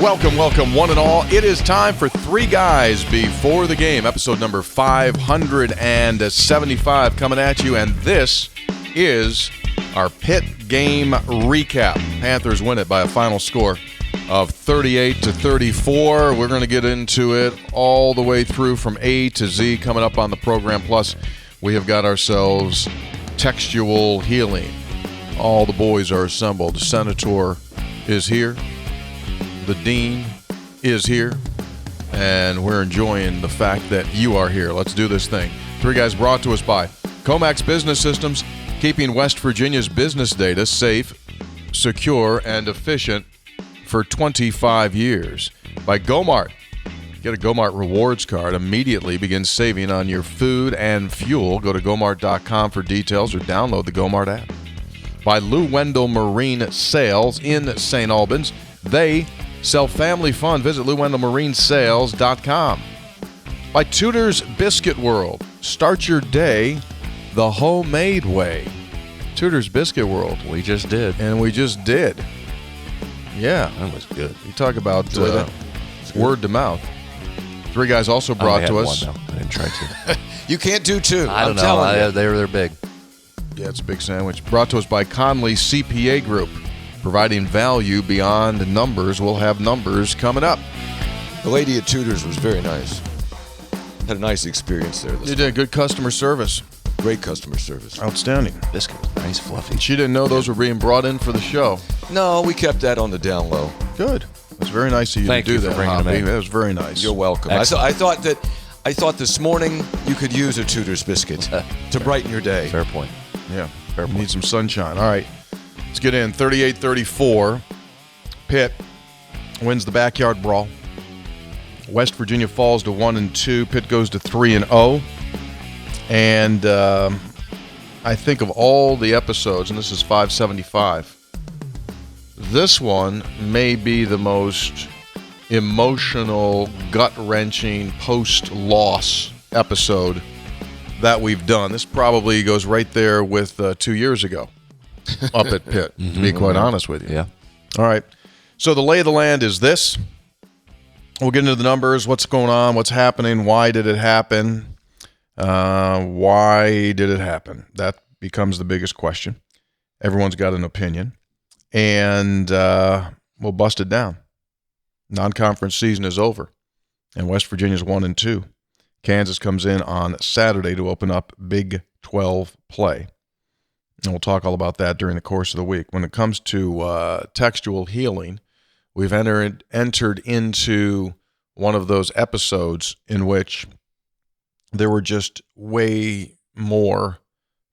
Welcome, one and all. It is time for Three Guys Before the Game, episode number 575 coming at you, and this is our Pitt game recap. Panthers win it by a final score of 38-34. We're going to get into it all the way through from A to Z coming up on the program. Plus, we have got ourselves textual healing. All the boys are assembled. The Senator is here. The Dean is here. And we're enjoying the fact that you are here. Let's do this thing. Three Guys brought to us by Comax Business Systems, keeping West Virginia's business data safe, secure, and efficient for 25 years. By Gomart. Get a Gomart rewards card. Immediately begin saving on your food and fuel. Go to Gomart.com for details or download the Gomart app. By Lou Wendell Marine Sales in St. Albans. They sell family fun. Visit LouWendellMarineSales.com. By Tudor's Biscuit World. Start your day the homemade way. Tudor's Biscuit World. We just did. And we just did. Yeah. That was good. You talk about word to mouth. Three Guys also brought to us. One, I didn't try to. You can't do two. I don't know. They're big. Yeah, it's a big sandwich. Brought to us by Conley CPA Group. Providing value beyond numbers. We'll have numbers coming up. The lady at Tudor's was very nice. Had a nice experience there. You did good customer service. Great customer service. Outstanding. Biscuit was nice, fluffy. She didn't know those were being brought in for the show. No, we kept that on the down low. Good. It's very nice of you Thank to do you for that, bringing them Hoppy. in. That was very nice. You're welcome. I thought this morning you could use a Tudor's biscuit to brighten your day. Fair point. Yeah. Fair point. Need some sunshine. All right. Let's get in. 38-34. Pitt wins the backyard brawl. West Virginia falls to 1-2. Pitt goes to 3-0. And I think of all the episodes, and this is 575, this one may be the most emotional, gut-wrenching post-loss episode that we've done. This probably goes right there with 2 years ago up at Pitt, to be quite honest with you. Yeah. All right. So the lay of the land is this. We'll get into the numbers, what's going on, what's happening, why did it happen, why did it happen? That becomes the biggest question. Everyone's got an opinion. And we'll bust it down. Non-conference season is over, and West Virginia's 1-2. Kansas comes in on Saturday to open up Big 12 play. And we'll talk all about that during the course of the week. When it comes to textual healing, we've entered into one of those episodes in which there were just way more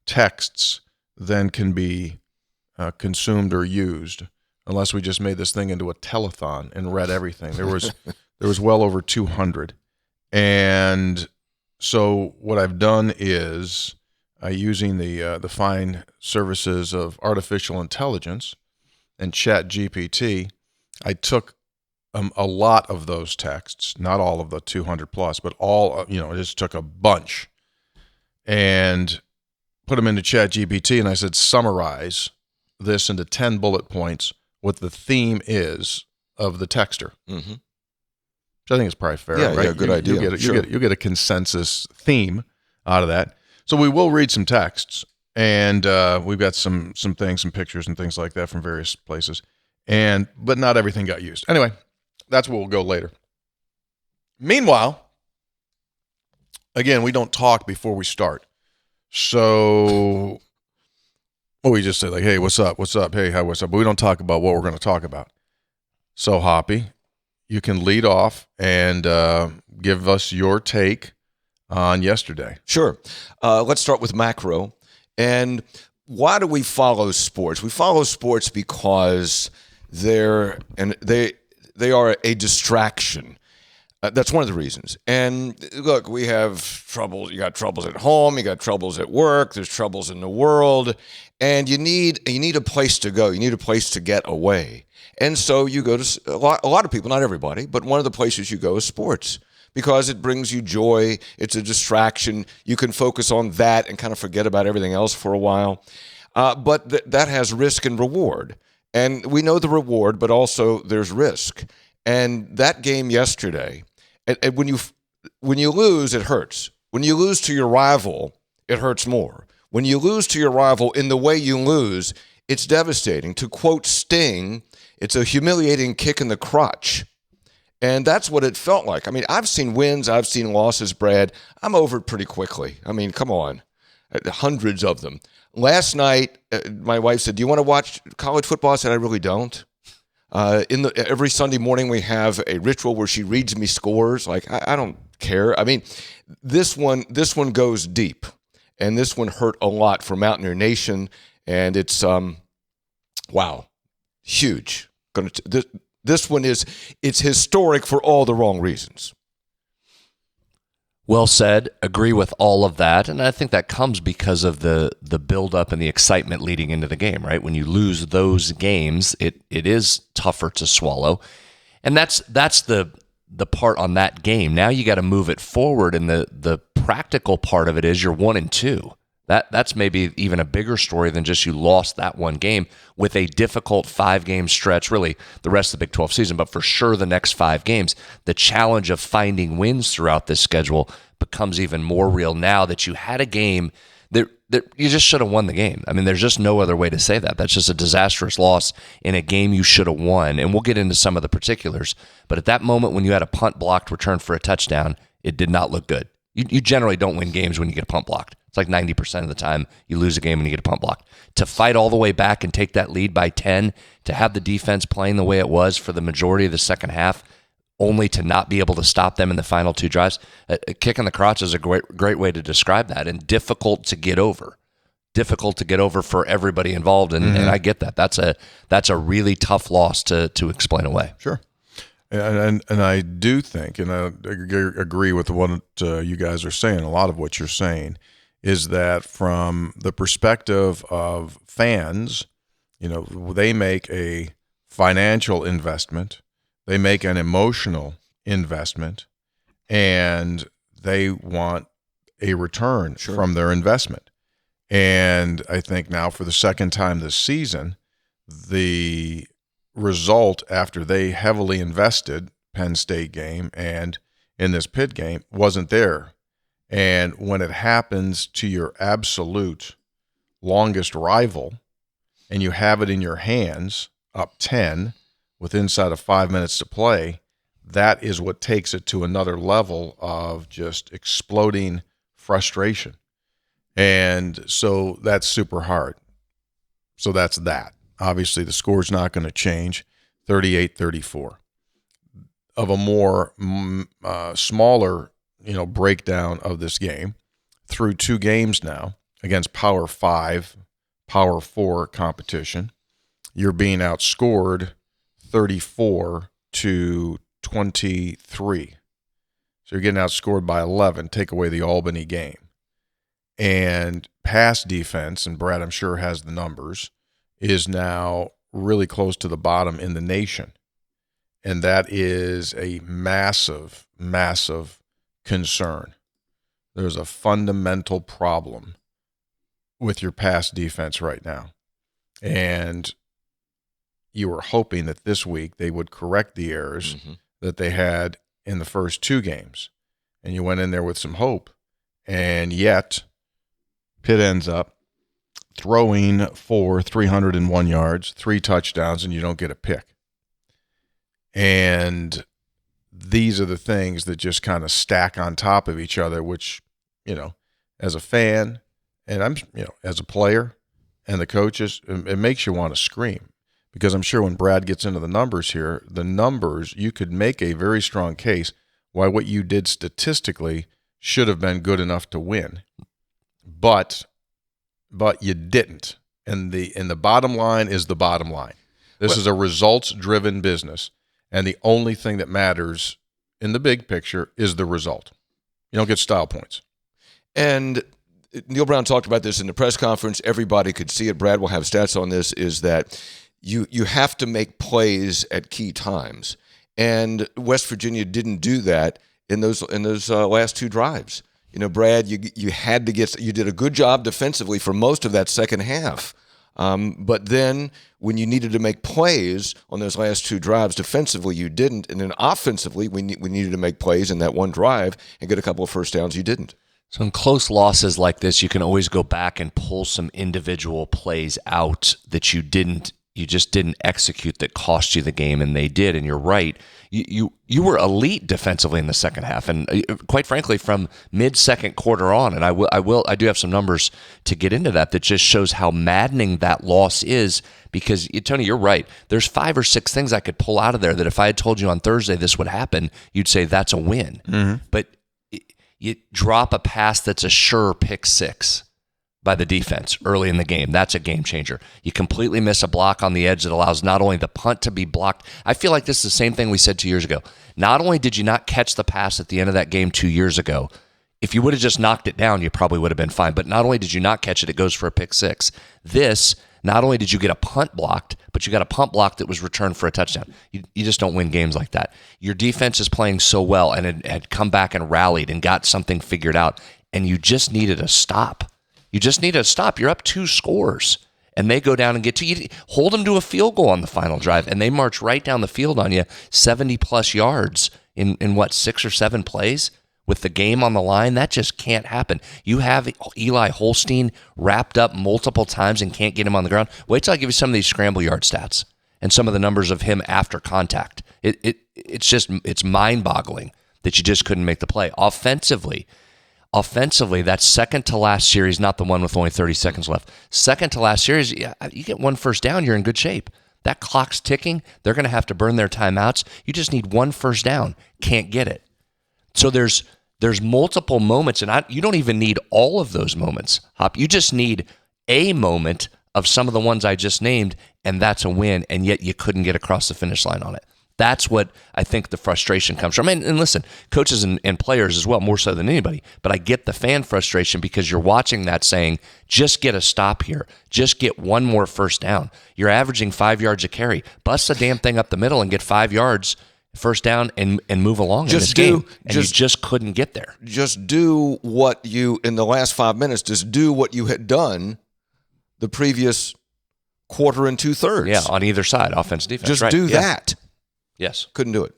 texts than can be consumed or used, unless we just made this thing into a telethon and read everything. There was well over 200. And so what I've done is, using the fine services of artificial intelligence and ChatGPT, I took a lot of those texts, not all of the 200 plus, but all, I just took a bunch and put them into ChatGPT, and I said, summarize this into 10 bullet points, what the theme is of the texter. Mm-hmm. Which I think is probably fair, right? Yeah, good idea. You'll get a consensus theme out of that. So we will read some texts, and we've got some things, some pictures and things like that from various places, but not everything got used. Anyway, that's where we'll go later. Meanwhile, again, we don't talk before we start. So we just say, like, hey, what's up? What's up? Hey, what's up? But we don't talk about what we're going to talk about. So, Hoppy, you can lead off and give us your take on yesterday. Sure. Let's start with macro. And why do we follow sports? We follow sports because they are a distraction. That's one of the reasons. And look, we have trouble. You got troubles at home. You got troubles at work. There's troubles in the world, and you need a place to go. You need a place to get away. And so you go to a lot of people, not everybody, but one of the places you go is sports, because it brings you joy. It's a distraction. You can focus on that and kind of forget about everything else for a while. But that has risk and reward. And we know the reward, but also there's risk. And that game yesterday, and when you lose, it hurts. When you lose to your rival, it hurts more. When you lose to your rival in the way you lose, it's devastating. To quote Sting, it's a humiliating kick in the crotch. And that's what it felt like. I mean, I've seen wins, I've seen losses, Brad. I'm over it pretty quickly. I mean, come on. Hundreds of them. Last night, my wife said, "Do you want to watch college football?" I said, "I really don't." Every Sunday morning, we have a ritual where she reads me scores. Like, I don't care. I mean, this one goes deep. And this one hurt a lot for Mountaineer Nation, and it's huge. This one it's historic for all the wrong reasons. Well said. Agree with all of that, and I think that comes because of the build-up and the excitement leading into the game. Right, when you lose those games, it is tougher to swallow, and that's the part on that game. Now you got to move it forward, and the practical part of it is you're 1-2. That's maybe even a bigger story than just you lost that one game with a difficult 5-game stretch, really the rest of the Big 12 season, but for sure the next 5 games. The challenge of finding wins throughout this schedule becomes even more real now that you had a game that you just should have won the game. I mean, there's just no other way to say that. That's just a disastrous loss in a game you should have won, and we'll get into some of the particulars. But at that moment when you had a punt blocked return for a touchdown, it did not look good. You generally don't win games when you get a punt blocked. It's like 90% of the time you lose a game when you get a punt blocked. To fight all the way back and take that lead by 10, to have the defense playing the way it was for the majority of the second half, only to not be able to stop them in the final 2 drives, a kick in the crotch is a great way to describe that, and difficult to get over. Difficult to get over for everybody involved, and I get that. That's a really tough loss to explain away. Sure. And I do think, and I agree with what you guys are saying, a lot of what you're saying, is that from the perspective of fans, they make a financial investment, they make an emotional investment, and they want a return from their investment. And I think now for the second time this season, the result after they heavily invested, Penn State game and in this Pitt game, wasn't there. And when it happens to your absolute longest rival and you have it in your hands up 10 with inside of 5 minutes to play, that is what takes it to another level of just exploding frustration. And so that's super hard. So that's that. Obviously, the score's not going to change, 38-34. Of a more smaller, breakdown of this game, through 2 games now against Power 5, Power 4 competition, you're being outscored 34-23. So you're getting outscored by 11, take away the Albany game. And pass defense, and Brad, I'm sure, has the numbers, is now really close to the bottom in the nation. And that is a massive, massive concern. There's a fundamental problem with your pass defense right now. And you were hoping that this week they would correct the errors that they had in the first 2 games. And you went in there with some hope. And yet, Pitt ends up throwing for 301 yards, 3 touchdowns, and you don't get a pick. And these are the things that just kind of stack on top of each other, which, as a fan and as a player and the coaches, it makes you want to scream. Because I'm sure when Brad gets into the numbers here, you could make a very strong case why what you did statistically should have been good enough to win. But you didn't. And the bottom line is the bottom line. This is a results-driven business, and the only thing that matters in the big picture is the result. You don't get style points. And Neil Brown talked about this in the press conference. Everybody could see it. Brad will have stats on this, is that you have to make plays at key times. And West Virginia didn't do that in those last 2 drives. Brad, you did a good job defensively for most of that second half. But then when you needed to make plays on those last two drives defensively, you didn't. And then offensively, we needed to make plays in that one drive and get a couple of first downs. You didn't. So in close losses like this, you can always go back and pull some individual plays out that you just didn't execute that cost you the game, and they did. And you're right. You were elite defensively in the second half, and quite frankly, from mid-second quarter on. And I do have some numbers to get into that just shows how maddening that loss is. Because Tony, you're right. There's 5 or 6 things I could pull out of there that if I had told you on Thursday this would happen, you'd say that's a win. Mm-hmm. But you drop a pass that's a sure pick six by the defense early in the game. That's a game changer. You completely miss a block on the edge that allows not only the punt to be blocked. I feel like this is the same thing we said 2 years ago. Not only did you not catch the pass at the end of that game 2 years ago, if you would have just knocked it down, you probably would have been fine. But not only did you not catch it, it goes for a pick six. This, not only did you get a punt blocked, but you got a punt block that was returned for a touchdown. You just don't win games like that. Your defense is playing so well and had come back and rallied and got something figured out, and you just needed a stop. You just need a stop. You're up 2 scores, and they go down and get to you. Hold them to a field goal on the final drive, and they march right down the field on you, 70-plus yards in 6 or 7 plays with the game on the line. That just can't happen. You have Eli Holstein wrapped up multiple times and can't get him on the ground. Wait till I give you some of these scramble yard stats and some of the numbers of him after contact. It's mind-boggling that you just couldn't make the play. Offensively, that second to last series, not the one with only 30 seconds left, second to last series, you get 1 first down, you're in good shape. That clock's ticking. They're going to have to burn their timeouts. You just need 1 first down. Can't get it. So there's multiple moments, and you don't even need all of those moments, Hop. You just need a moment of some of the ones I just named, and that's a win, and yet you couldn't get across the finish line on it. That's what I think the frustration comes from. And listen, coaches and players as well, more so than anybody, but I get the fan frustration because you're watching that saying, just get a stop here. Just get 1 more first down. You're averaging 5 yards a carry. Bust the damn thing up the middle and get 5 yards first down and move along in this game. And you just couldn't get there. Just do what you, in the last 5 minutes, just do what you had done the previous quarter and 2/3. Yeah, on either side, offense, defense. Just right. do that. Yes. Couldn't do it.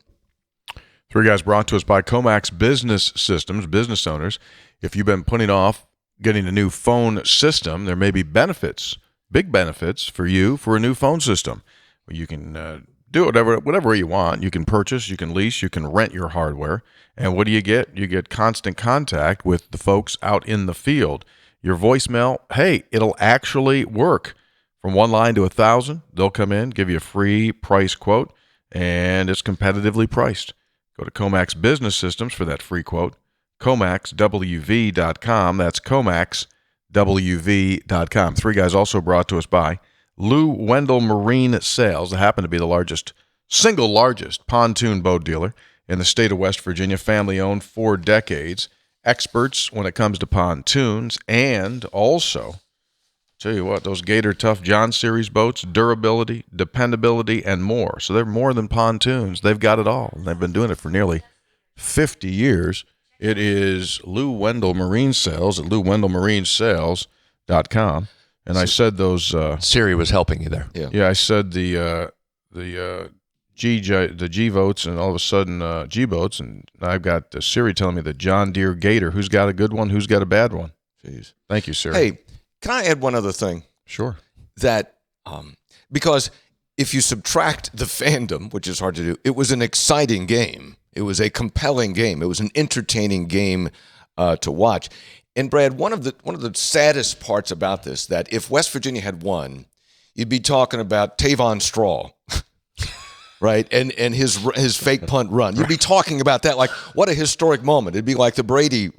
3 Guys brought to us by Comax Business Systems, business owners. If you've been putting off getting a new phone system, there may be benefits, big benefits for you for a new phone system. You can do whatever you want. You can purchase, you can lease, you can rent your hardware. And what do you get? You get constant contact with the folks out in the field. Your voicemail, hey, it'll actually work. From 1 line to 1,000, they'll come in, give you a free price quote, and it's competitively priced. Go to Comax Business Systems for that free quote. ComaxWV.com. That's ComaxWV.com. 3 Guys also brought to us by Lou Wendell Marine Sales. They happen to be the single largest pontoon boat dealer in the state of West Virginia, family-owned for decades. Experts when it comes to pontoons, and also, tell you what, those Gator Tough John Series boats, durability, dependability, and more. So they're more than pontoons. They've got it all. And they've been doing it for nearly 50 years. It is Lou Wendell Marine Sales at LouWendellMarineSales.com. And I said those... Siri was helping you there. Yeah, I said the G votes, and all of a sudden G boats, and I've got Siri telling me the John Deere Gator. Who's got a good one? Who's got a bad one? Jeez. Thank you, Siri. Hey, can I add one other thing? Sure. That because if you subtract the fandom, which is hard to do, it was an exciting game. It was a compelling game. It was an entertaining game to watch. And Brad, one of the saddest parts about this, that if West Virginia had won, you'd be talking about Tavon Straw, right? And his fake punt run. You'd be talking about that like, what a historic moment. It'd be like the Brady,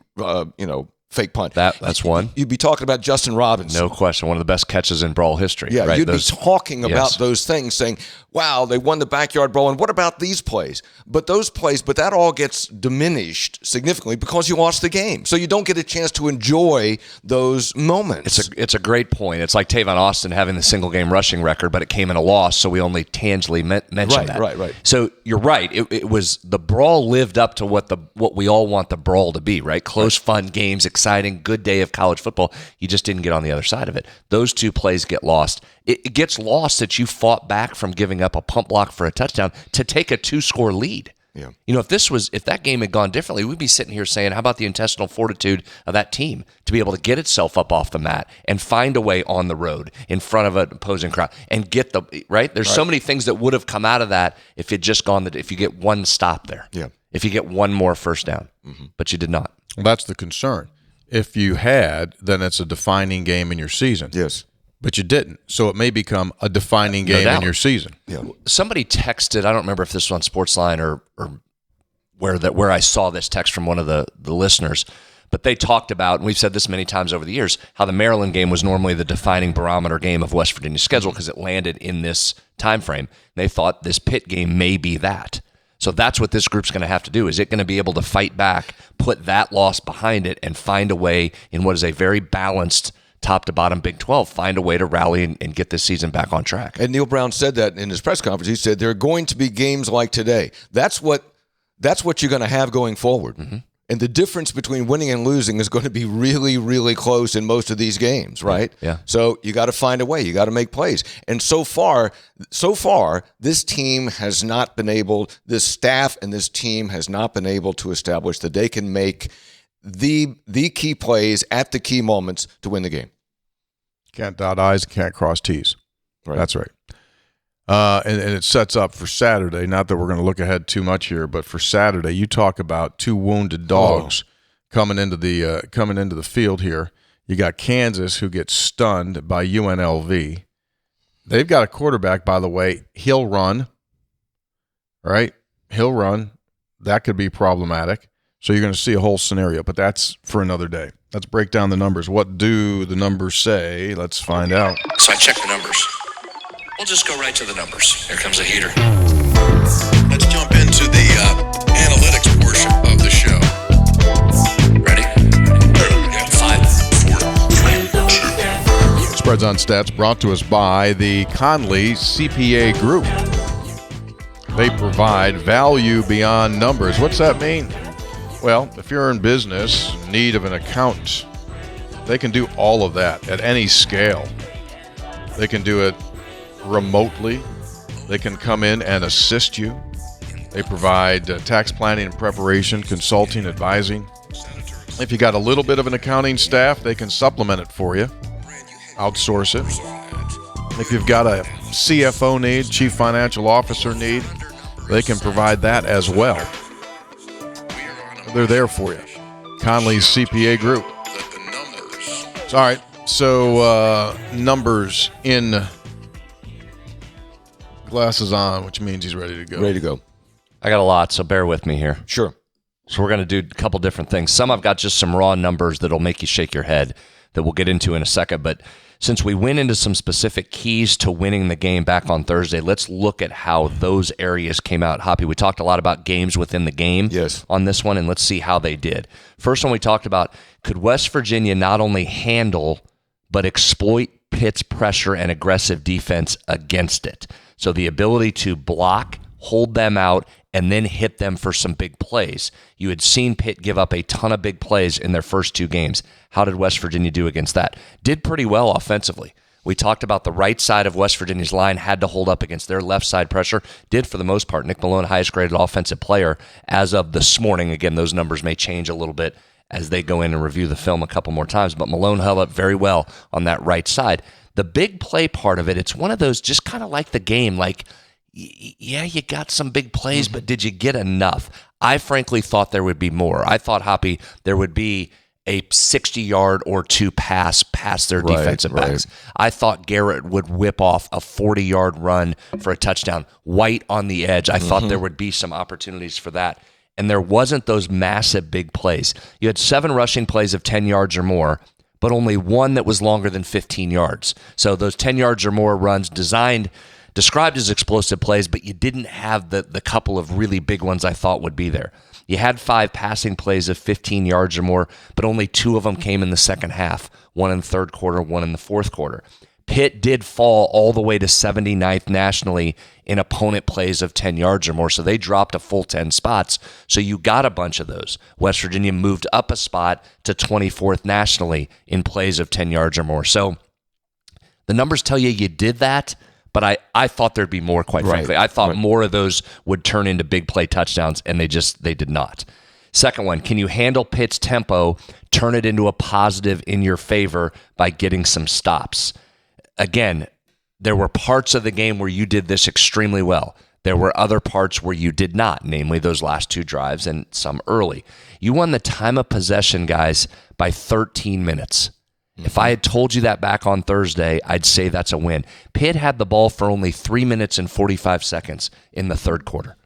fake punt. That's one. You'd be talking about Justin Robinson. No question. One of the best catches in Brawl history. Yeah, right? you'd be talking about those things, saying, wow, they won the backyard brawl, and what about these plays? But that all gets diminished significantly because you lost the game. So you don't get a chance to enjoy those moments. It's a great point. It's like Tavon Austin having the single game rushing record, but it came in a loss, so we only tangibly mentioned that. Right. So you're right. It was the brawl lived up to what we all want the brawl to be, right? Close, fun games, exciting, good day of college football. You just didn't get on the other side of it. Those two plays get lost. It gets lost that you fought back from giving up a pump block for a touchdown to take a 2-score lead. Yeah. If that game had gone differently, we'd be sitting here saying, how about the intestinal fortitude of that team to be able to get itself up off the mat and find a way on the road in front of an opposing crowd and get right? There's so many things that would have come out of that if it just gone, if you get one stop there. Yeah. If you get one more first down. But you did not. Well, that's the concern. If you had, then it's a defining game in your season. Yes. But you didn't. So it may become a defining game in your season. Yeah. Somebody texted, I don't remember if this was on Sportsline or where I saw this text from one of the listeners, but they talked about, and we've said this many times over the years, how the Maryland game was normally the defining barometer game of West Virginia's schedule because it landed in this time frame. They thought this Pitt game may be that. So that's what this group's going to have to do. Is it going to be able to fight back, put that loss behind it, and find a way in what is a very balanced top to bottom Big 12, find a way to rally and get this season back on track? And Neil Brown said that in his press conference. He said there are going to be games like today. That's what you're going to have going forward. Mm-hmm. And the difference between winning and losing is going to be really, really close in most of these games, right? Yeah. So you got to find a way. You got to make plays. And so far, this team has not been able, this staff and this team has not been able to establish that they can make the key plays at the key moments to win the game. Can't dot I's, can't cross T's. Right. That's right. And it sets up for Saturday. Not that we're going to look ahead too much here, but for Saturday, you talk about two wounded dogs coming into the field here. You got Kansas, who gets stunned by UNLV. They've got a quarterback, by the way. He'll run, right? He'll run. That could be problematic. So you're going to see a whole scenario, but that's for another day. Let's break down the numbers. What do the numbers say? Let's find out. So I checked the numbers. We'll just go right to the numbers. Here comes a heater. Let's jump into the analytics portion of the show. Ready? 5, 4, 3. Spreads on Stats brought to us by the Conley CPA Group. They provide value beyond numbers. What's that mean? Well, if you're in business, in need of an accountant, they can do all of that at any scale. They can do it remotely. They can come in and assist you. They provide tax planning and preparation, consulting, advising. If you got a little bit of an accounting staff, they can supplement it for you, outsource it. If you've got a CFO need, chief financial officer need, they can provide that as well. They're there for you. Conley's CPA Group. All right, so numbers in. Glasses on, which means he's ready to go. Ready to go. I got a lot, so bear with me here. Sure. So we're going to do a couple different things. Some I've got just some raw numbers that'll make you shake your head that we'll get into in a second. But since we went into some specific keys to winning the game back on Thursday, let's look at how those areas came out. Hoppy, we talked a lot about games within the game on this one, and let's see how they did. First one we talked about, could West Virginia not only handle but exploit Pitt's pressure and aggressive defense against it? So the ability to block, hold them out, and then hit them for some big plays. You had seen Pitt give up a ton of big plays in their first two games. How did West Virginia do against that? Did pretty well offensively. We talked about the right side of West Virginia's line had to hold up against their left side pressure. Did for the most part. Nick Malone, highest graded offensive player as of this morning. Again, those numbers may change a little bit as they go in and review the film a couple more times, but Malone held up very well on that right side. The big play part of it, it's one of those just kind of like the game, like, yeah, you got some big plays, but did you get enough? I frankly thought there would be more. I thought, Hoppy, there would be a 60-yard or two pass past their defensive backs. I thought Garrett would whip off a 40-yard run for a touchdown. White on the edge. I thought there would be some opportunities for that. And there wasn't those massive big plays. You had 7 rushing plays of 10 yards or more, but only one that was longer than 15 yards. So those 10 yards or more runs described as explosive plays, but you didn't have the couple of really big ones I thought would be there. You had 5 passing plays of 15 yards or more, but only 2 of them came in the second half, one in the third quarter, one in the fourth quarter. Pitt did fall all the way to 79th nationally in opponent plays of 10 yards or more, so they dropped a full 10 spots. So you got a bunch of those. West Virginia moved up a spot to 24th nationally in plays of 10 yards or more. So the numbers tell you did that, but I thought there'd be more, quite frankly. I thought more of those would turn into big play touchdowns, and they did not. Second one, can you handle Pitt's tempo, turn it into a positive in your favor by getting some stops? Again, there were parts of the game where you did this extremely well. There were other parts where you did not, namely those last 2 drives and some early. You won the time of possession, guys, by 13 minutes. If I had told you that back on Thursday, I'd say that's a win. Pitt had the ball for only 3 minutes and 45 seconds in the third quarter.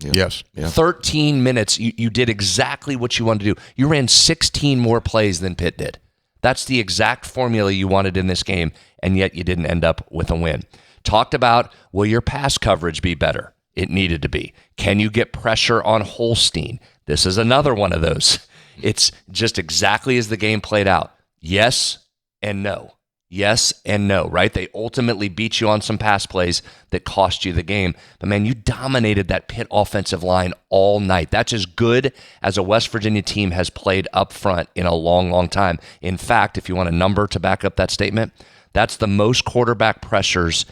Yeah. Yes. Yeah. 13 minutes, you did exactly what you wanted to do. You ran 16 more plays than Pitt did. That's the exact formula you wanted in this game, and yet you didn't end up with a win. Talked about, will your pass coverage be better? It needed to be. Can you get pressure on Holstein? This is another one of those. It's just exactly as the game played out. Yes and no. Yes and no, right? They ultimately beat you on some pass plays that cost you the game. But, man, you dominated that Pitt offensive line all night. That's as good as a West Virginia team has played up front in a long, long time. In fact, if you want a number to back up that statement, that's the most quarterback pressures.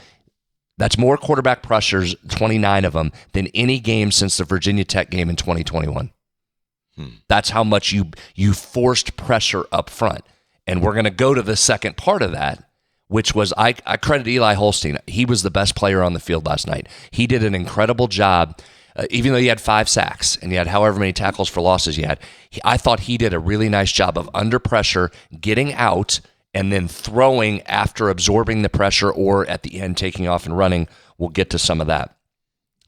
That's more quarterback pressures, 29 of them, than any game since the Virginia Tech game in 2021. That's how much you forced pressure up front. And we're going to go to the second part of that, which was I credit Eli Holstein. He was the best player on the field last night. He did an incredible job, even though he had 5 sacks and he had however many tackles for losses he had. I thought he did a really nice job of under pressure, getting out, and then throwing after absorbing the pressure or at the end taking off and running. We'll get to some of that.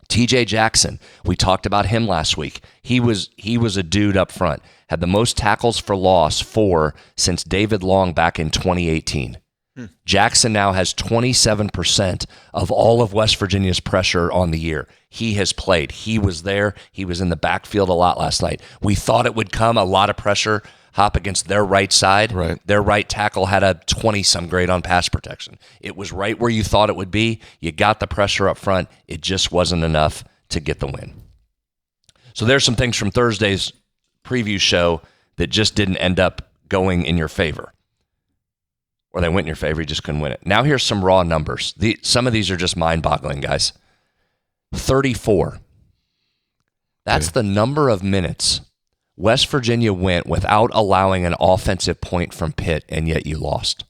TJ Jackson, we talked about him last week. He was a dude up front. Had the most tackles for loss since David Long back in 2018. Jackson now has 27% of all of West Virginia's pressure on the year. He has played. He was there. He was in the backfield a lot last night. We thought it would come, a lot of pressure, Hop, against their right side. Right. Their right tackle had a 20-some grade on pass protection. It was right where you thought it would be. You got the pressure up front. It just wasn't enough to get the win. So there's some things from Thursday's preview show that just didn't end up going in your favor. Or they went in your favor, you just couldn't win it. Now here's some raw numbers. Some of these are just mind-boggling, guys. 34. That's the number of minutes West Virginia went without allowing an offensive point from Pitt, and yet you lost.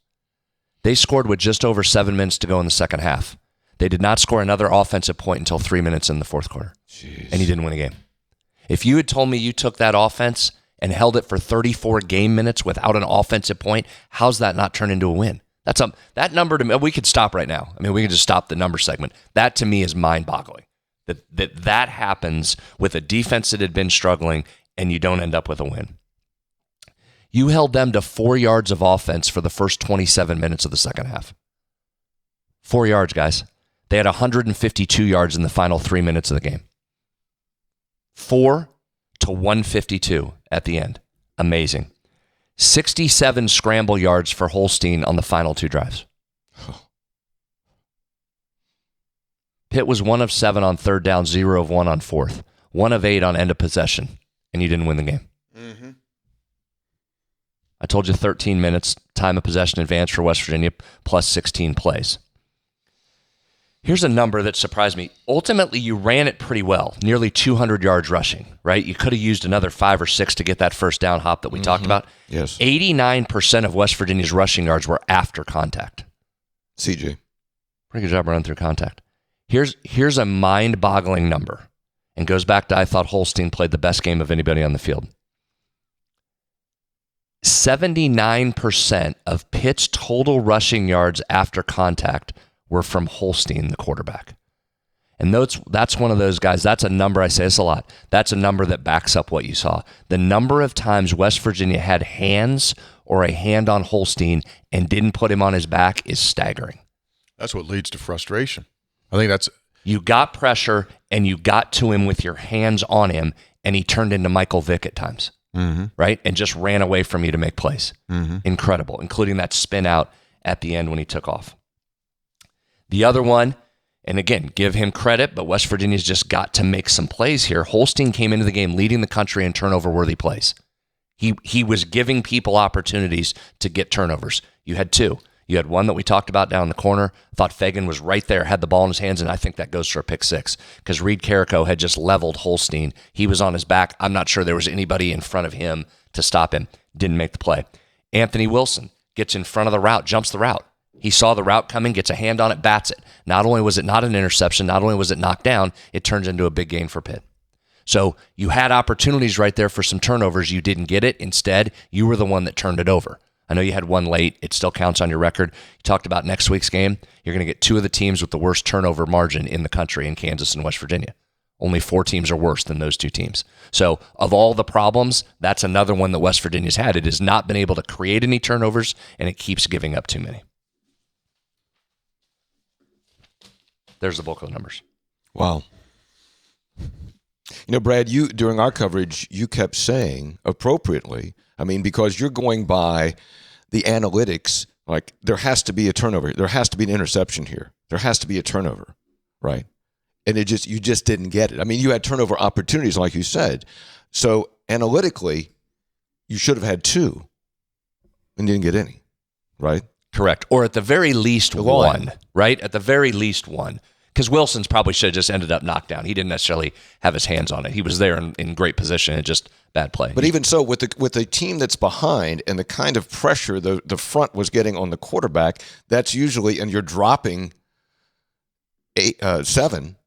They scored with just over 7 minutes to go in the second half. They did not score another offensive point until 3 minutes in the fourth quarter. Jeez. And you didn't win a game. If you had told me you took that offense and held it for 34 game minutes without an offensive point, how's that not turn into a win? That number to me, we could stop right now. I mean, we can just stop the number segment. That to me is mind-boggling. That happens with a defense that had been struggling and you don't end up with a win. You held them to 4 yards of offense for the first 27 minutes of the second half. 4 yards, guys. They had 152 yards in the final 3 minutes of the game. 4 to 152 at the end. Amazing. 67 scramble yards for Holstein on the final 2 drives. Pitt was 1 of 7 on third down, 0 of 1 on fourth, 1 of 8 on end of possession, and you didn't win the game. Mm-hmm. I told you 13 minutes, time of possession advance for West Virginia, plus 16 plays. Here's a number that surprised me. Ultimately, you ran it pretty well, nearly 200 yards rushing, right? You could have used another 5 or 6 to get that first down, Hop, that we talked about. Yes. 89% of West Virginia's rushing yards were after contact. CJ. Pretty good job running through contact. Here's a mind-boggling number, and goes back to I thought Holstein played the best game of anybody on the field. 79% of Pitt's total rushing yards after contact were from Holstein, the quarterback. And that's one of those guys, that's a number, I say this a lot, that's a number that backs up what you saw. The number of times West Virginia had hands or a hand on Holstein and didn't put him on his back is staggering. That's what leads to frustration. I think that's... You got pressure and you got to him with your hands on him, and he turned into Michael Vick at times, right? And just ran away from you to make plays. Incredible, including that spin out at the end when he took off. The other one, and again, give him credit, but West Virginia's just got to make some plays here. Holstein came into the game leading the country in turnover-worthy plays. He was giving people opportunities to get turnovers. You had two. You had one that we talked about down in the corner. Thought Fagan was right there, had the ball in his hands, and I think that goes for a pick six because Reed Carrico had just leveled Holstein. He was on his back. I'm not sure there was anybody in front of him to stop him. Didn't make the play. Anthony Wilson gets in front of the route, jumps the route. He saw the route coming, gets a hand on it, bats it. Not only was it not an interception, not only was it knocked down, it turns into a big gain for Pitt. So you had opportunities right there for some turnovers. You didn't get it. Instead, you were the one that turned it over. I know you had one late. It still counts on your record. You talked about next week's game. You're going to get two of the teams with the worst turnover margin in the country in Kansas and West Virginia. Only 4 teams are worse than those 2 teams. So of all the problems, that's another one that West Virginia's had. It has not been able to create any turnovers, and it keeps giving up too many. There's the bulk of the numbers. Wow. You know, Brad, you during our coverage, you kept saying appropriately, I mean, because you're going by the analytics, like there has to be a turnover. There has to be an interception here. There has to be a turnover, right? And you just didn't get it. I mean, you had turnover opportunities, like you said. So analytically, you should have had 2 and didn't get any, right? Correct. Or at the very least one, right? At the very least one. Because Wilson's probably should have just ended up knocked down. He didn't necessarily have his hands on it. He was there in great position and just bad play. But even so, with the team that's behind and the kind of pressure the front was getting on the quarterback, that's usually, and you're dropping 7,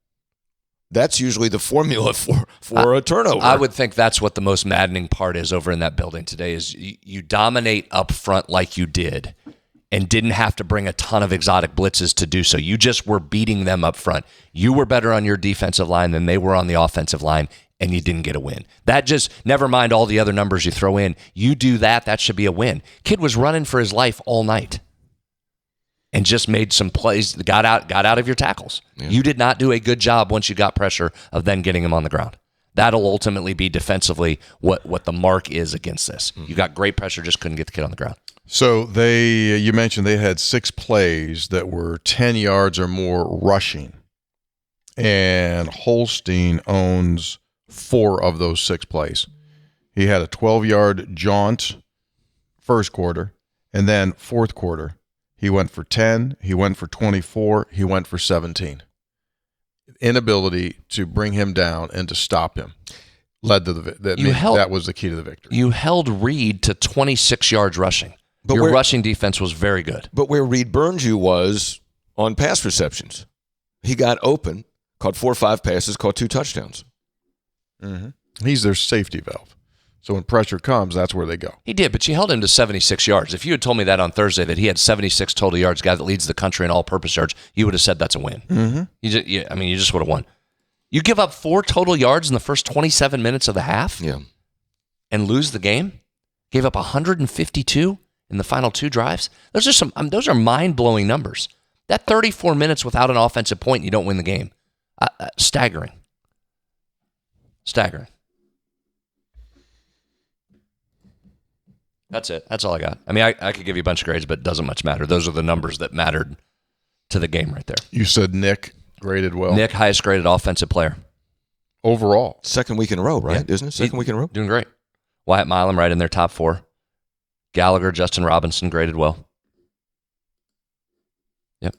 that's usually the formula for a turnover. I would think that's what the most maddening part is over in that building today is you dominate up front like you did and didn't have to bring a ton of exotic blitzes to do so. You just were beating them up front. You were better on your defensive line than they were on the offensive line, and you didn't get a win. That just, never mind all the other numbers you throw in. You do that should be a win. Kid was running for his life all night and just made some plays, got out of your tackles. Yeah. You did not do a good job once you got pressure of then getting him on the ground. That'll ultimately be defensively what the mark is against this. You got great pressure, just couldn't get the kid on the ground. So you mentioned they had 6 plays that were 10 yards or more rushing, and Holstein owns 4 of those 6 plays. He had a 12-yard jaunt first quarter, and then fourth quarter, he went for 10, he went for 24, he went for 17. Inability to bring him down and to stop him led to that was the key to the victory. You held Reed to 26 yards rushing. But your rushing defense was very good. But where Reed burns you was on pass receptions. He got open, caught 4 or 5 passes, caught 2 touchdowns. Mm-hmm. He's their safety valve. So when pressure comes, that's where they go. He did, but you held him to 76 yards. If you had told me that on Thursday, that he had 76 total yards, guy that leads the country in all-purpose yards, you would have said that's a win. Mm-hmm. You just would have won. You give up 4 total yards in the first 27 minutes of the half and lose the game? Gave up 152 in the final 2 drives? Those are mind-blowing numbers. That 34 minutes without an offensive point, you don't win the game. Staggering. That's it. That's all I got. I mean, I could give you a bunch of grades, but it doesn't much matter. Those are the numbers that mattered to the game right there. You said Nick graded well. Nick, highest graded offensive player. Overall. 2nd week in a row, right? Yeah. Isn't it? 2nd week in a row? Doing great. Wyatt Milam right in their top 4. Gallagher, Justin Robinson graded well. Yep.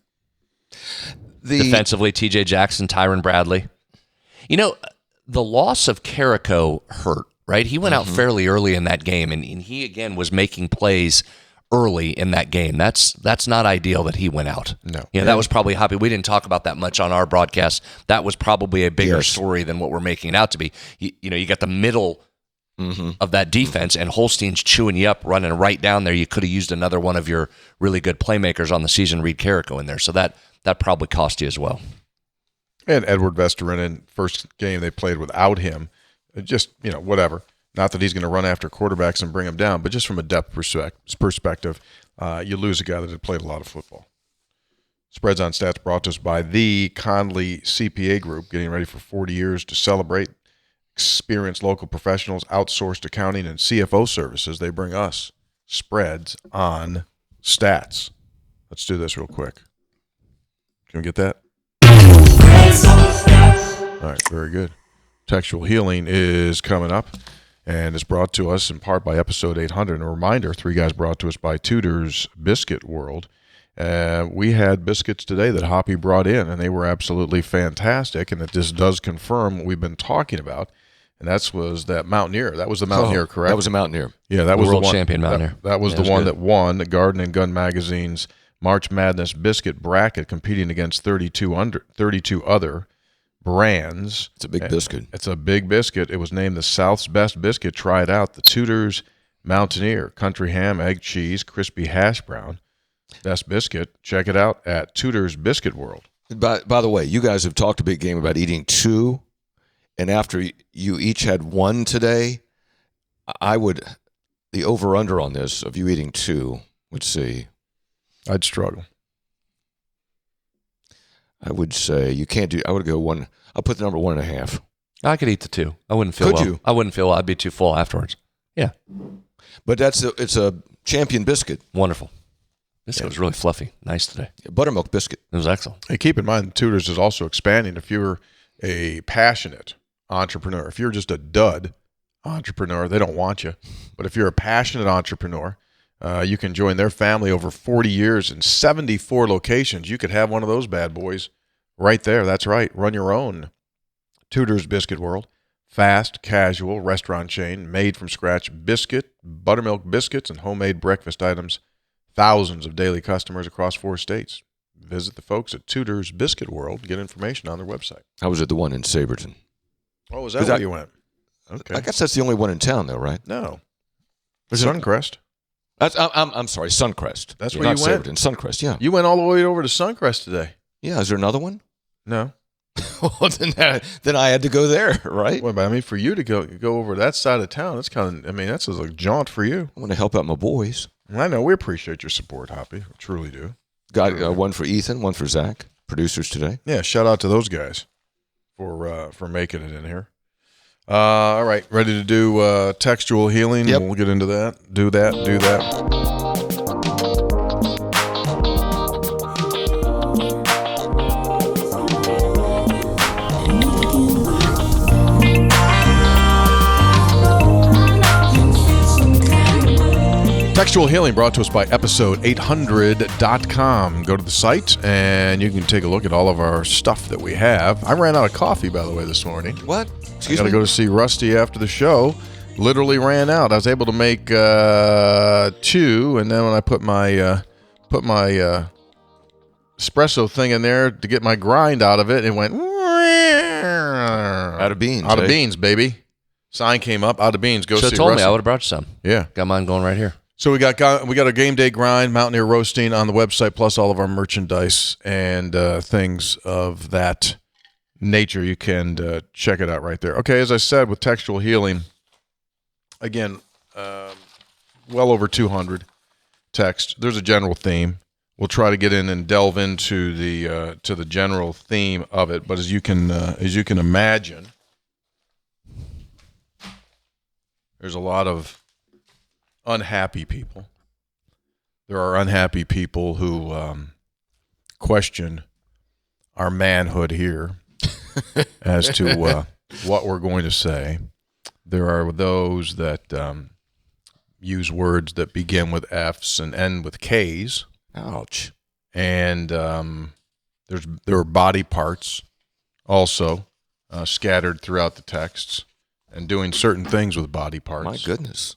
Defensively, TJ Jackson, Tyron Bradley. You know, the loss of Carrico hurt, right? He went out fairly early in that game, and he, again, was making plays early in that game. That's not ideal that he went out. No. That was probably happy. We didn't talk about that much on our broadcast. That was probably a bigger story than what we're making it out to be. You got the middle of that defense, and Holstein's chewing you up, running right down there. You could have used another one of your really good playmakers on the season, Reed Carrico, in there. So that probably cost you as well. And Edward Vesterinen, first game they played without him. Just, whatever. Not that he's going to run after quarterbacks and bring them down, but just from a depth perspective, you lose a guy that had played a lot of football. Spreads on Stats brought to us by the Conley CPA Group, getting ready for 40 years to celebrate. Experienced local professionals, outsourced accounting, and CFO services. They bring us Spreads on Stats. Let's do this real quick. Can we get that? All right, very good. Textual Healing is coming up, and it's brought to us in part by episode 800. And a reminder, Three Guys brought to us by Tudor's Biscuit World. We had biscuits today that Hoppy brought in, and they were absolutely fantastic, and it just does confirm what we've been talking about, and that was that Mountaineer. That was the Mountaineer, correct? That was a Mountaineer. Yeah, that was World the one. champion Mountaineer. That was the one that won the Garden and Gun Magazine's March Madness biscuit bracket, competing against 32 other brands. It's a big biscuit. It's a big biscuit. It was named the South's best biscuit. Try it out. The Tudor's Mountaineer, country ham, egg, cheese, crispy hash brown. Best biscuit. Check it out at Tudor's Biscuit World. By the way, you guys have talked a big game about eating two, and after you each had one today, the over-under on this of you eating two, let's see. I'd struggle. I would say you can't do. I would go one. I'll put the number 1.5. I could eat the 2. I wouldn't feel Could well. you? I wouldn't feel well. I'd be too full afterwards. Yeah. But it's a champion biscuit, Wonderful. This was really fluffy. Nice today. buttermilk biscuit. It was excellent. Hey, keep in mind, Tudor's is also expanding. If you're a passionate entrepreneur, if you're just a dud entrepreneur, they don't want you. But if you're a passionate entrepreneur, you can join their family over 40 years in 74 locations. You could have one of those bad boys right there. That's right. Run your own Tudor's Biscuit World. Fast, casual restaurant chain made from scratch biscuit, buttermilk biscuits, and homemade breakfast items. Thousands of daily customers across 4 states. Visit the folks at Tudor's Biscuit World. Get information on their website. I was at the one in Saberton. Oh, is that where you went? Okay. I guess that's the only one in town, though, right? No. Suncrest. I'm sorry, Suncrest. That's Yeah, where not you went? Saberton, Suncrest, yeah. You went all the way over to Suncrest today. Yeah, is there another one? No. Well, then I had to go there, right? Well, but I mean, for you to go over that side of town, that's kind of, I mean, that's a jaunt for you. I want to help out my boys. I know. We appreciate your support, Hoppy. We truly do. Got one for Ethan, one for Zach, producers today. Yeah, shout out to those guys for making it in here. All right, ready to do textual healing? Yep. We'll get into that. Do that. Textual Healing brought to us by episode800.com. Go to the site and you can take a look at all of our stuff that we have. I ran out of coffee, by the way, this morning. What? I Excuse got to me? go to see Rusty after the show. Literally ran out. I was able to make 2, and then when I put my espresso thing in there to get my grind out of it, it went Out of beans. Out of eh? beans, baby. Sign came up. Out of beans. Go Should see have told Rusty. me. I would have brought you some. Yeah. Got mine going right here. So we got a game day grind, Mountaineer roasting on the website, plus all of our merchandise and things of that nature. You can check it out right there. Okay, as I said, with textual healing, again, well over 200 texts. There's a general theme. We'll try to get in and delve into the general theme of it. But as you can imagine, there's a lot of unhappy people. There are unhappy people who question our manhood here as to what we're going to say. There are those that use words that begin with F's and end with K's. Ouch. And there are body parts also scattered throughout the texts and doing certain things with body parts. My goodness.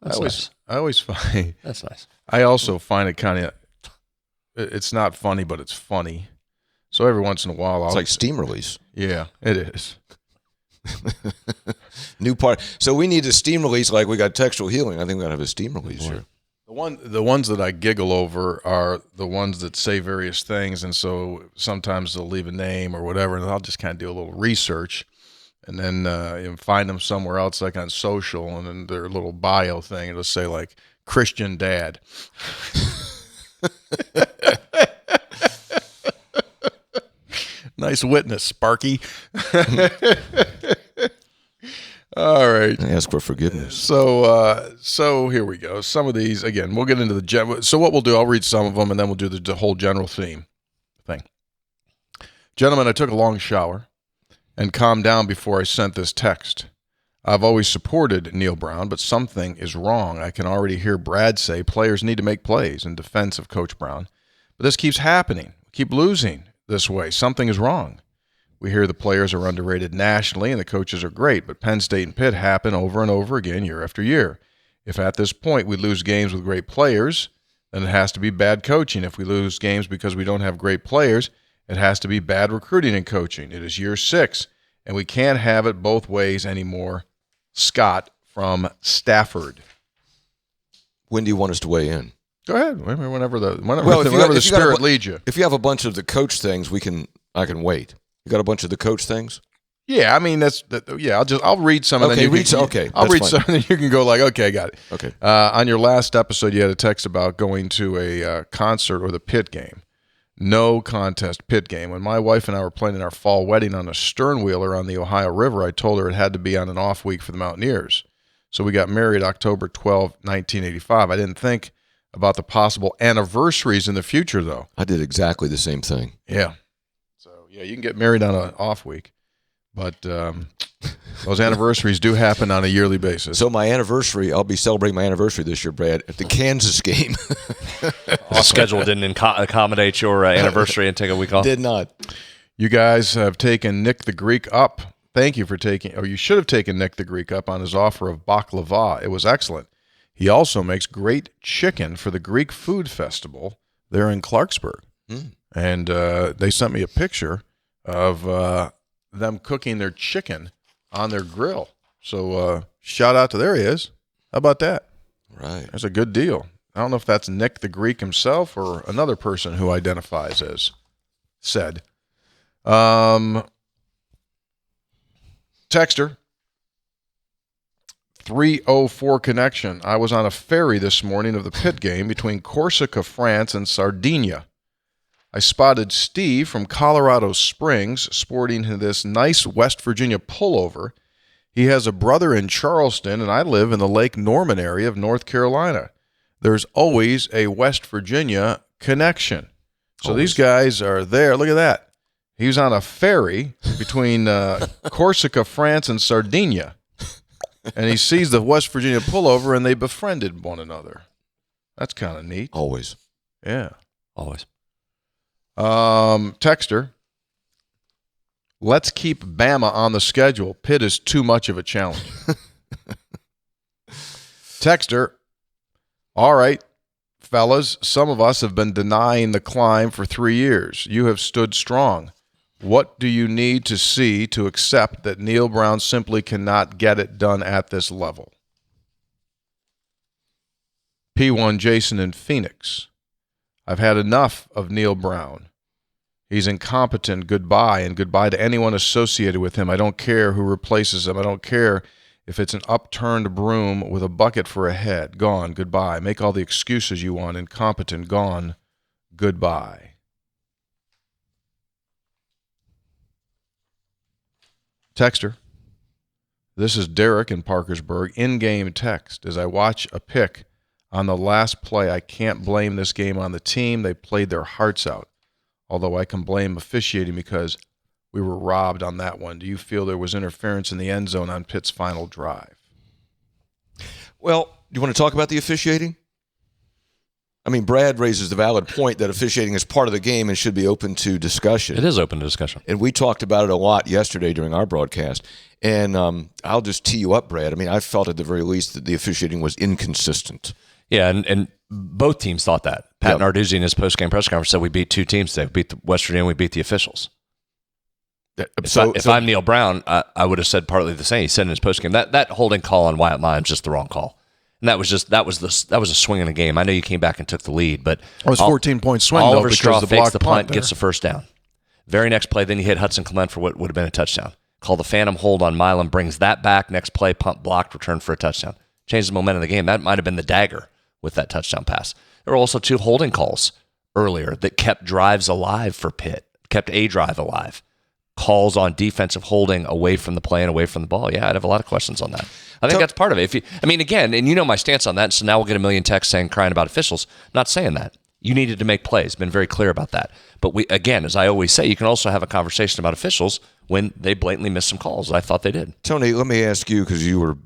That's nice. I always find That's nice. I also find it kind of, it's not funny, but it's funny. So every once in a while, It's like steam release. yeah, it is. New part. So we need a steam release like we got textual healing. I think we got to have a steam release here. The ones that I giggle over are the ones that say various things, and so sometimes they'll leave a name or whatever, and I'll just kind of do a little research, and then find them somewhere else, like on social, and then their little bio thing, it'll say like Christian dad. Nice witness, Sparky. All right. Ask for forgiveness. So here we go. Some of these, again, we'll get into the so what we'll do, I'll read some of them, and then we'll do the whole general theme thing. Gentlemen, I took a long shower and calmed down before I sent this text. I've always supported Neil Brown, but something is wrong. I can already hear Brad say players need to make plays in defense of Coach Brown. But this keeps happening. We keep losing this way. Something is wrong. We hear the players are underrated nationally and the coaches are great, but Penn State and Pitt happen over and over again year after year. If at this point we lose games with great players, then it has to be bad coaching. If we lose games because we don't have great players, it has to be bad recruiting and coaching. It is year 6, and we can't have it both ways anymore. Scott from Stafford. When do you want us to weigh in? Go ahead. Whenever the spirit leads you. If you have a bunch of the coach things, I can wait. You got a bunch of the coach things? Yeah, I mean I'll read some and then you can, I'll read some and then you can go like, okay, got it. Okay. On your last episode, you had a text about going to a concert or the Pitt game. No contest Pitt game. When my wife and I were planning our fall wedding on a sternwheeler on the Ohio River, I told her it had to be on an off week for the Mountaineers. So we got married October 12, 1985. I didn't think about the possible anniversaries in the future, though. I did exactly the same thing. Yeah. So, yeah, you can get married on an off week, but those anniversaries do happen on a yearly basis. So my anniversary, I'll be celebrating my anniversary this year, Brad, at the Kansas game. Our schedule didn't accommodate your anniversary and take a week off? Did not. You guys have taken Nick the Greek up. Thank you for you should have taken Nick the Greek up on his offer of baklava. It was excellent. He also makes great chicken for the Greek Food Festival there in Clarksburg. And they sent me a picture of them cooking their chicken on their grill. So shout out to there he is. How about that? Right. That's a good deal. I don't know if that's Nick the Greek himself or another person who identifies as said. Texter, 304 connection. I was on a ferry this morning of the Pitt game between Corsica, France, and Sardinia. I spotted Steve from Colorado Springs sporting this nice West Virginia pullover. He has a brother in Charleston, and I live in the Lake Norman area of North Carolina. There's always a West Virginia connection. So These guys are there. Look at that. He was on a ferry between Corsica, France, and Sardinia. And he sees the West Virginia pullover, and they befriended one another. That's kind of neat. Always. Yeah. Always. Texter, let's keep Bama on the schedule. Pitt is too much of a challenge. Texter, all right, fellas, some of us have been denying the climb for 3 years. You have stood strong. What do you need to see to accept that Neil Brown simply cannot get it done at this level? P1 Jason in Phoenix. I've had enough of Neil Brown. He's incompetent. Goodbye, and goodbye to anyone associated with him. I don't care who replaces him. I don't care if it's an upturned broom with a bucket for a head. Gone. Goodbye. Make all the excuses you want. Incompetent. Gone. Goodbye. Texter, this is Derek in Parkersburg. In-game text. As I watch a pick on the last play, I can't blame this game on the team. They played their hearts out. Although I can blame officiating because we were robbed on that one. Do you feel there was interference in the end zone on Pitt's final drive? Well, do you want to talk about the officiating? I mean, Brad raises the valid point that officiating is part of the game and should be open to discussion. It is open to discussion. And we talked about it a lot yesterday during our broadcast. And I'll just tee you up, Brad. I mean, I felt at the very least that the officiating was inconsistent. Yeah, and both teams thought that. Pat Narduzzi in his post-game press conference said we beat two teams today. We beat the West Virginia, we beat the officials. If I'm Neil Brown, I would have said partly the same. He said in his postgame that holding call on Wyatt Lyons was just the wrong call, and that was a swing in the game. I know you came back and took the lead, but it was 14-point swing. Oliver though, Straw the fakes the punt punt, gets the first down. Very next play, then you hit Hudson Clement for what would have been a touchdown. Call the phantom hold on Milam, brings that back. Next play, punt blocked, return for a touchdown. Changed the momentum of the game. That might have been the dagger with that touchdown pass. There were also two holding calls earlier that kept drives alive for Pitt, kept a drive alive. calls on defensive holding away from the play and away from the ball. Yeah, I'd have a lot of questions on that. I think that's part of it. Again, and you know my stance on that, so now we'll get a million texts crying about officials. Not saying that. You needed to make plays. Been very clear about that. But again, as I always say, you can also have a conversation about officials when they blatantly missed some calls. I thought they did. Tony, let me ask you, because you were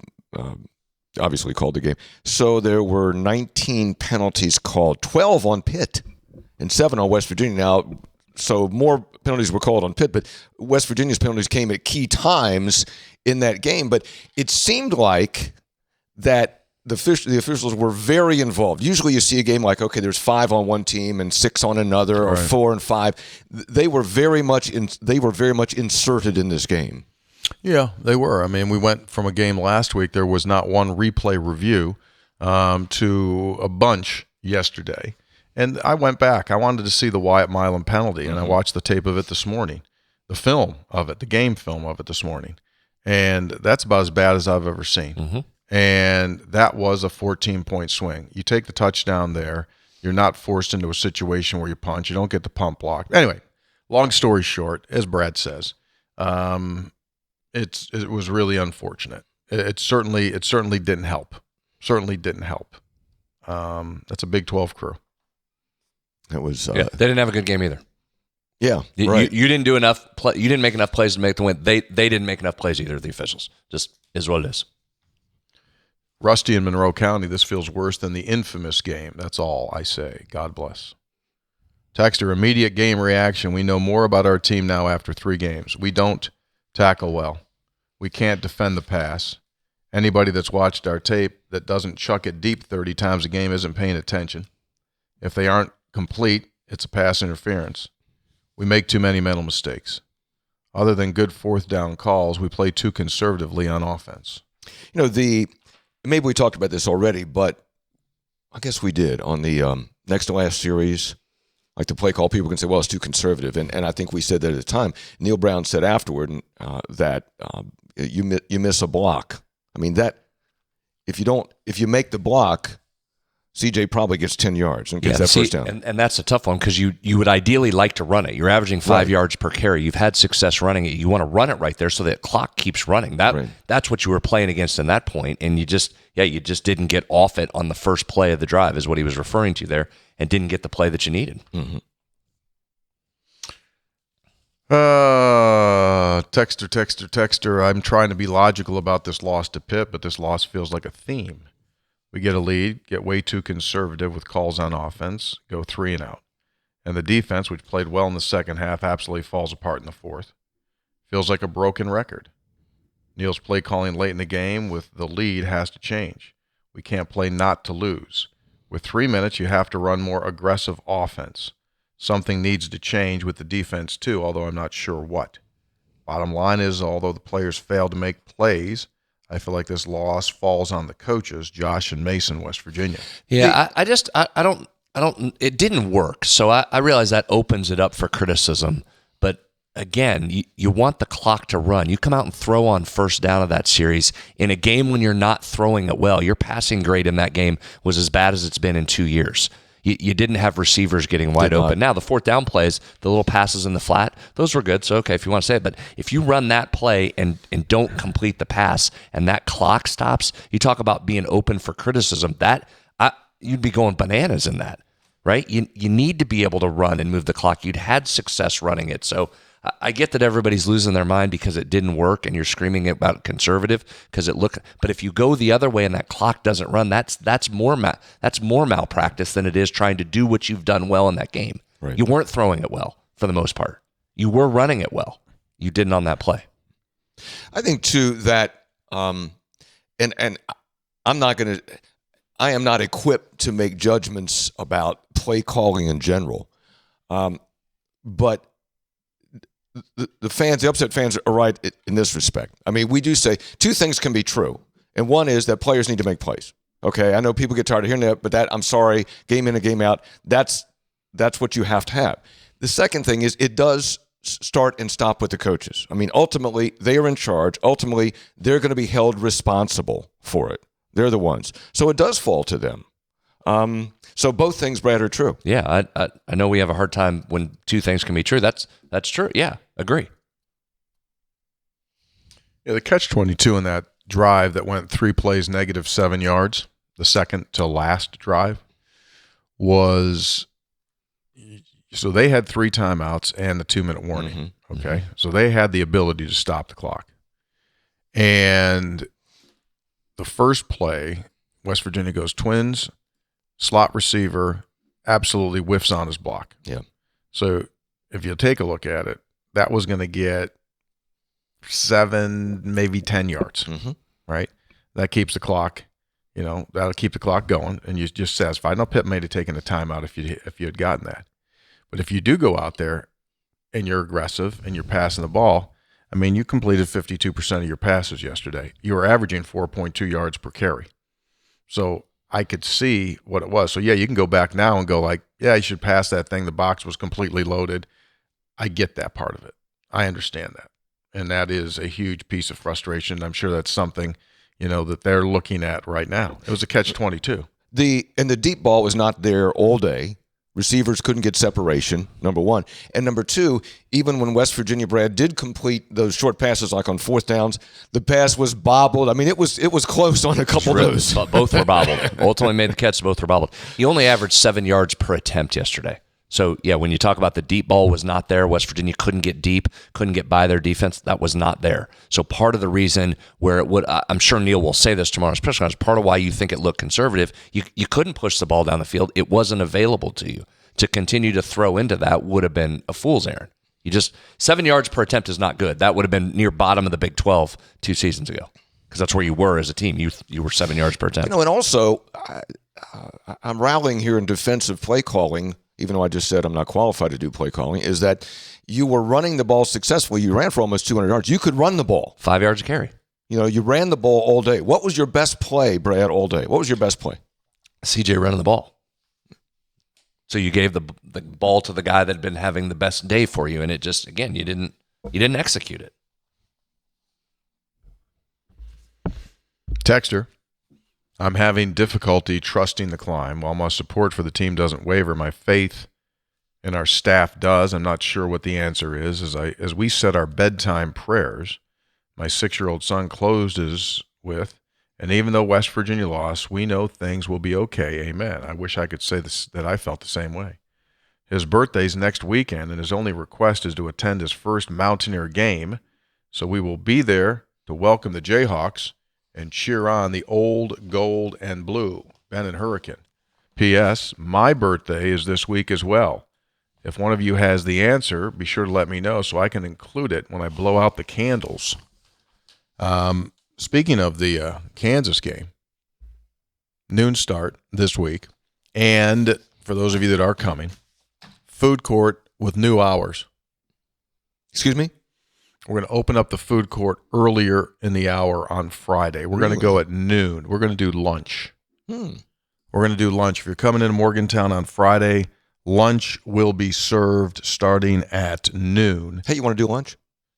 obviously called the game. So there were 19 penalties called, 12 on Pitt and 7 on West Virginia. Now, so more penalties were called on Pitt, but West Virginia's penalties came at key times in that game. But it seemed like that the officials were very involved. Usually you see a game like, okay, there's 5 on one team and 6 on another, or 4 and 5. They were very much inserted in this game. Yeah, they were. I mean, we went from a game last week, there was not one replay review, to a bunch yesterday. And I went back. I wanted to see the Wyatt Milam penalty, and I watched the tape of it this morning, the film of it, the game film of it this morning. And that's about as bad as I've ever seen. Mm-hmm. And that was a 14-point swing. You take the touchdown there, you're not forced into a situation where you punch. You don't get the pump block. Anyway, long story short, as Brad says, it was really unfortunate. It certainly didn't help. Certainly didn't help. That's a Big 12 crew. It was. They didn't have a good game either. Yeah, right. You didn't do enough. You didn't make enough plays to make the win. They didn't make enough plays either. The officials just is what it is. Rusty in Monroe County, this feels worse than the infamous game. That's all I say. God bless. Texter, immediate game reaction. We know more about our team now after 3 games. We don't tackle well. We can't defend the pass. Anybody that's watched our tape that doesn't chuck it deep 30 times a game isn't paying attention. If they aren't complete, it's a pass interference. We make too many mental mistakes. Other than good 4th down calls, we play too conservatively on offense. You know, maybe we talked about this already, but I guess we did on the next to last series. Like the play call, people can say, well, it's too conservative. And I think we said that at the time. Neil Brown said afterward that you miss a block. I mean, that if you make the block, CJ probably gets 10 yards and gets that first down. And that's a tough one because you would ideally like to run it. You're averaging 5 yards per carry. You've had success running it. You want to run it right there so that clock keeps running. That's what you were playing against in that point. And you just didn't get off it on the first play of the drive is what he was referring to there, and didn't get the play that you needed. Mm-hmm. Texter. I'm trying to be logical about this loss to Pitt, but this loss feels like a theme. We get a lead, get way too conservative with calls on offense, go 3 and out. And the defense, which played well in the second half, absolutely falls apart in the 4th. Feels like a broken record. Neil's play calling late in the game with the lead has to change. We can't play not to lose. With 3 minutes, you have to run more aggressive offense. Something needs to change with the defense too, although I'm not sure what. Bottom line is, although the players failed to make plays, I feel like this loss falls on the coaches, Josh and Mason, West Virginia. Yeah, I don't. It didn't work, so I realize that opens it up for criticism. But again, you want the clock to run. You come out and throw on first down of that series in a game when you're not throwing it well. Your passing grade in that game was as bad as it's been in 2 years. You didn't have receivers getting wide open. Now, the 4th down plays, the little passes in the flat, those were good. So, okay, if you want to say it. But if you run that play and don't complete the pass and that clock stops, you talk about being open for criticism. You'd be going bananas in that, right? You need to be able to run and move the clock. You'd had success running it. So I get that everybody's losing their mind because it didn't work and you're screaming about conservative because it looked. But if you go the other way and that clock doesn't run, that's more malpractice than it is trying to do what you've done well in that game. Right. You weren't throwing it well for the most part. You were running it well. You didn't on that play. I think too that, and I am not equipped to make judgments about play calling in general, but. The upset fans are right in this respect. I mean, we do say 2 things can be true. And one is that players need to make plays. Okay, I know people get tired of hearing that, but I'm sorry, game in and game out, that's what you have to have. The second thing is it does start and stop with the coaches. I mean, ultimately, they are in charge. Ultimately, they're going to be held responsible for it. They're the ones. So it does fall to them. So both things, Brad, are true. Yeah, I know we have a hard time when 2 things can be true. That's true. Yeah, agree. Yeah, the catch-22 in that drive that went 3 plays negative 7 yards, the second to last drive, was so they had 3 timeouts and the 2-minute warning. Okay, so they had the ability to stop the clock. And the first play, West Virginia goes twins, slot receiver, absolutely whiffs on his block. Yeah. So if you take a look at it, that was going to get 7, maybe 10 yards, right? That keeps the clock, that'll keep the clock going, and you're just satisfied. Now, Pitt might have taken a timeout if you had gotten that. But if you do go out there and you're aggressive and you're passing the ball, I mean, you completed 52% of your passes yesterday. You were averaging 4.2 yards per carry. So I could see what it was. So, yeah, you can go back now and go like, yeah, you should pass that thing. The box was completely loaded. I get that part of it. I understand that. And that is a huge piece of frustration. I'm sure that's something, that they're looking at right now. It was a catch-22. The deep ball was not there all day. Receivers couldn't get separation, number one. And number two, even when West Virginia, Brad, did complete those short passes like on fourth downs, the pass was bobbled. I mean, it was close on a couple of those. But both were bobbled. Ultimately made the catch, both were bobbled. He only averaged 7 yards per attempt yesterday. So, yeah, when you talk about the deep ball was not there, West Virginia couldn't get deep, couldn't get by their defense, that was not there. So part of the reason where it would, I'm sure Neil will say this tomorrow, especially as part of why you think it looked conservative, you couldn't push the ball down the field. It wasn't available to you. To continue to throw into that would have been a fool's errand. 7 yards per attempt is not good. That would have been near bottom of the Big 12 2 seasons ago, because that's where you were as a team. You were 7 yards per attempt. And also, I'm rallying here in defense of play calling, even though I just said I'm not qualified to do play calling, is that you were running the ball successfully. You ran for almost 200 yards. You could run the ball. 5 yards a carry. You ran the ball all day. What was your best play, Brad, all day? What was your best play? CJ running the ball. So you gave the ball to the guy that had been having the best day for you, and it just, again, you didn't execute it. Texter, I'm having difficulty trusting the climb. While my support for the team doesn't waver, my faith in our staff does. I'm not sure what the answer is. As we said our bedtime prayers, my 6-year-old son closes with, and even though West Virginia lost, we know things will be okay. Amen. I wish I could say this, that I felt the same way. His birthday's next weekend, and his only request is to attend his first Mountaineer game. So we will be there to welcome the Jayhawks and cheer on the old gold and blue, Ben and Hurricane. P.S. My birthday is this week as well. If one of you has the answer, be sure to let me know so I can include it when I blow out the candles. Speaking of the Kansas game, noon start this week. And for those of you that are coming, food court with new hours. Excuse me? We're going to open up the food court earlier in the hour on Friday. We're going to go at noon. We're going to do lunch. We're going to do lunch. If you're coming into Morgantown on Friday, lunch will be served starting at noon. Hey, you want to do lunch?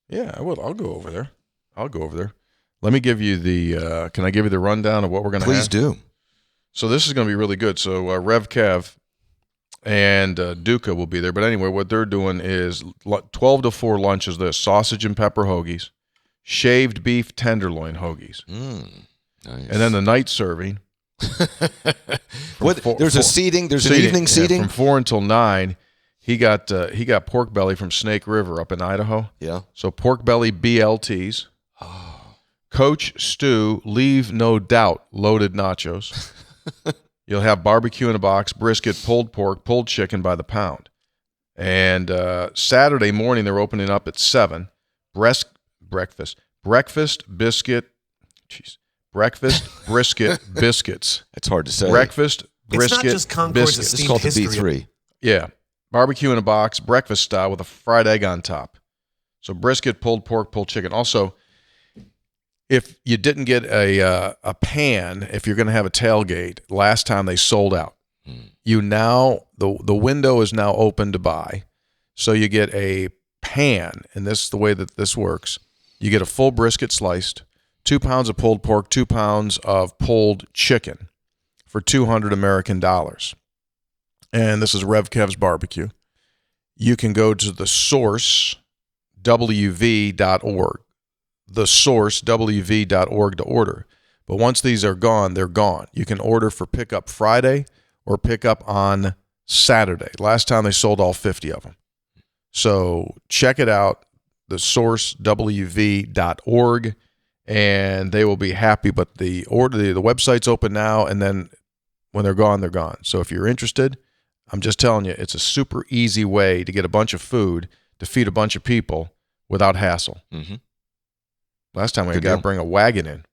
Yeah, I will. I'll go over there. Let me give you the can I give you the rundown of what we're going to have? Please do. So this is going to be really good. So Rev Kev and Duca will be there. But anyway, what they're doing is 12 to 4 lunch is this: sausage and pepper hoagies, shaved beef tenderloin hoagies. Nice. And then the night serving. There's an evening seating? From 4 until 9. He got pork belly from Snake River up in Idaho. Yeah. So pork belly BLTs. Coach Stew, leave no doubt, loaded nachos. You'll have barbecue in a box, brisket, pulled pork, pulled chicken by the pound. And Saturday morning, they're opening up at 7. Breakfast, brisket, biscuits. That's hard to say. Breakfast, brisket, it's not just Concord's biscuits. It's called the history. B3. Yeah. Barbecue in a box, breakfast style with a fried egg on top. So brisket, pulled pork, pulled chicken. Also, if you didn't get a pan, if you're going to have a tailgate, last time they sold out. You now, the window is now open to buy. So you get a pan, and this is the way that this works. You get a full brisket sliced, 2 pounds of pulled pork, 2 pounds of pulled chicken for $200 American dollars. And this is Rev Kev's Barbecue. You can go to the source, wv.org. thesourcewv.org to order. But once these are gone, they're gone. You can order for pickup Friday or pickup on Saturday. Last time they sold all 50 of them. So check it out, thesourcewv.org, and they will be happy. But the website's open now, and then when they're gone, they're gone. So if you're interested, I'm just telling you, it's a super easy way to get a bunch of food to feed a bunch of people without hassle. Mm-hmm. Last time we had a guy bring a wagon in.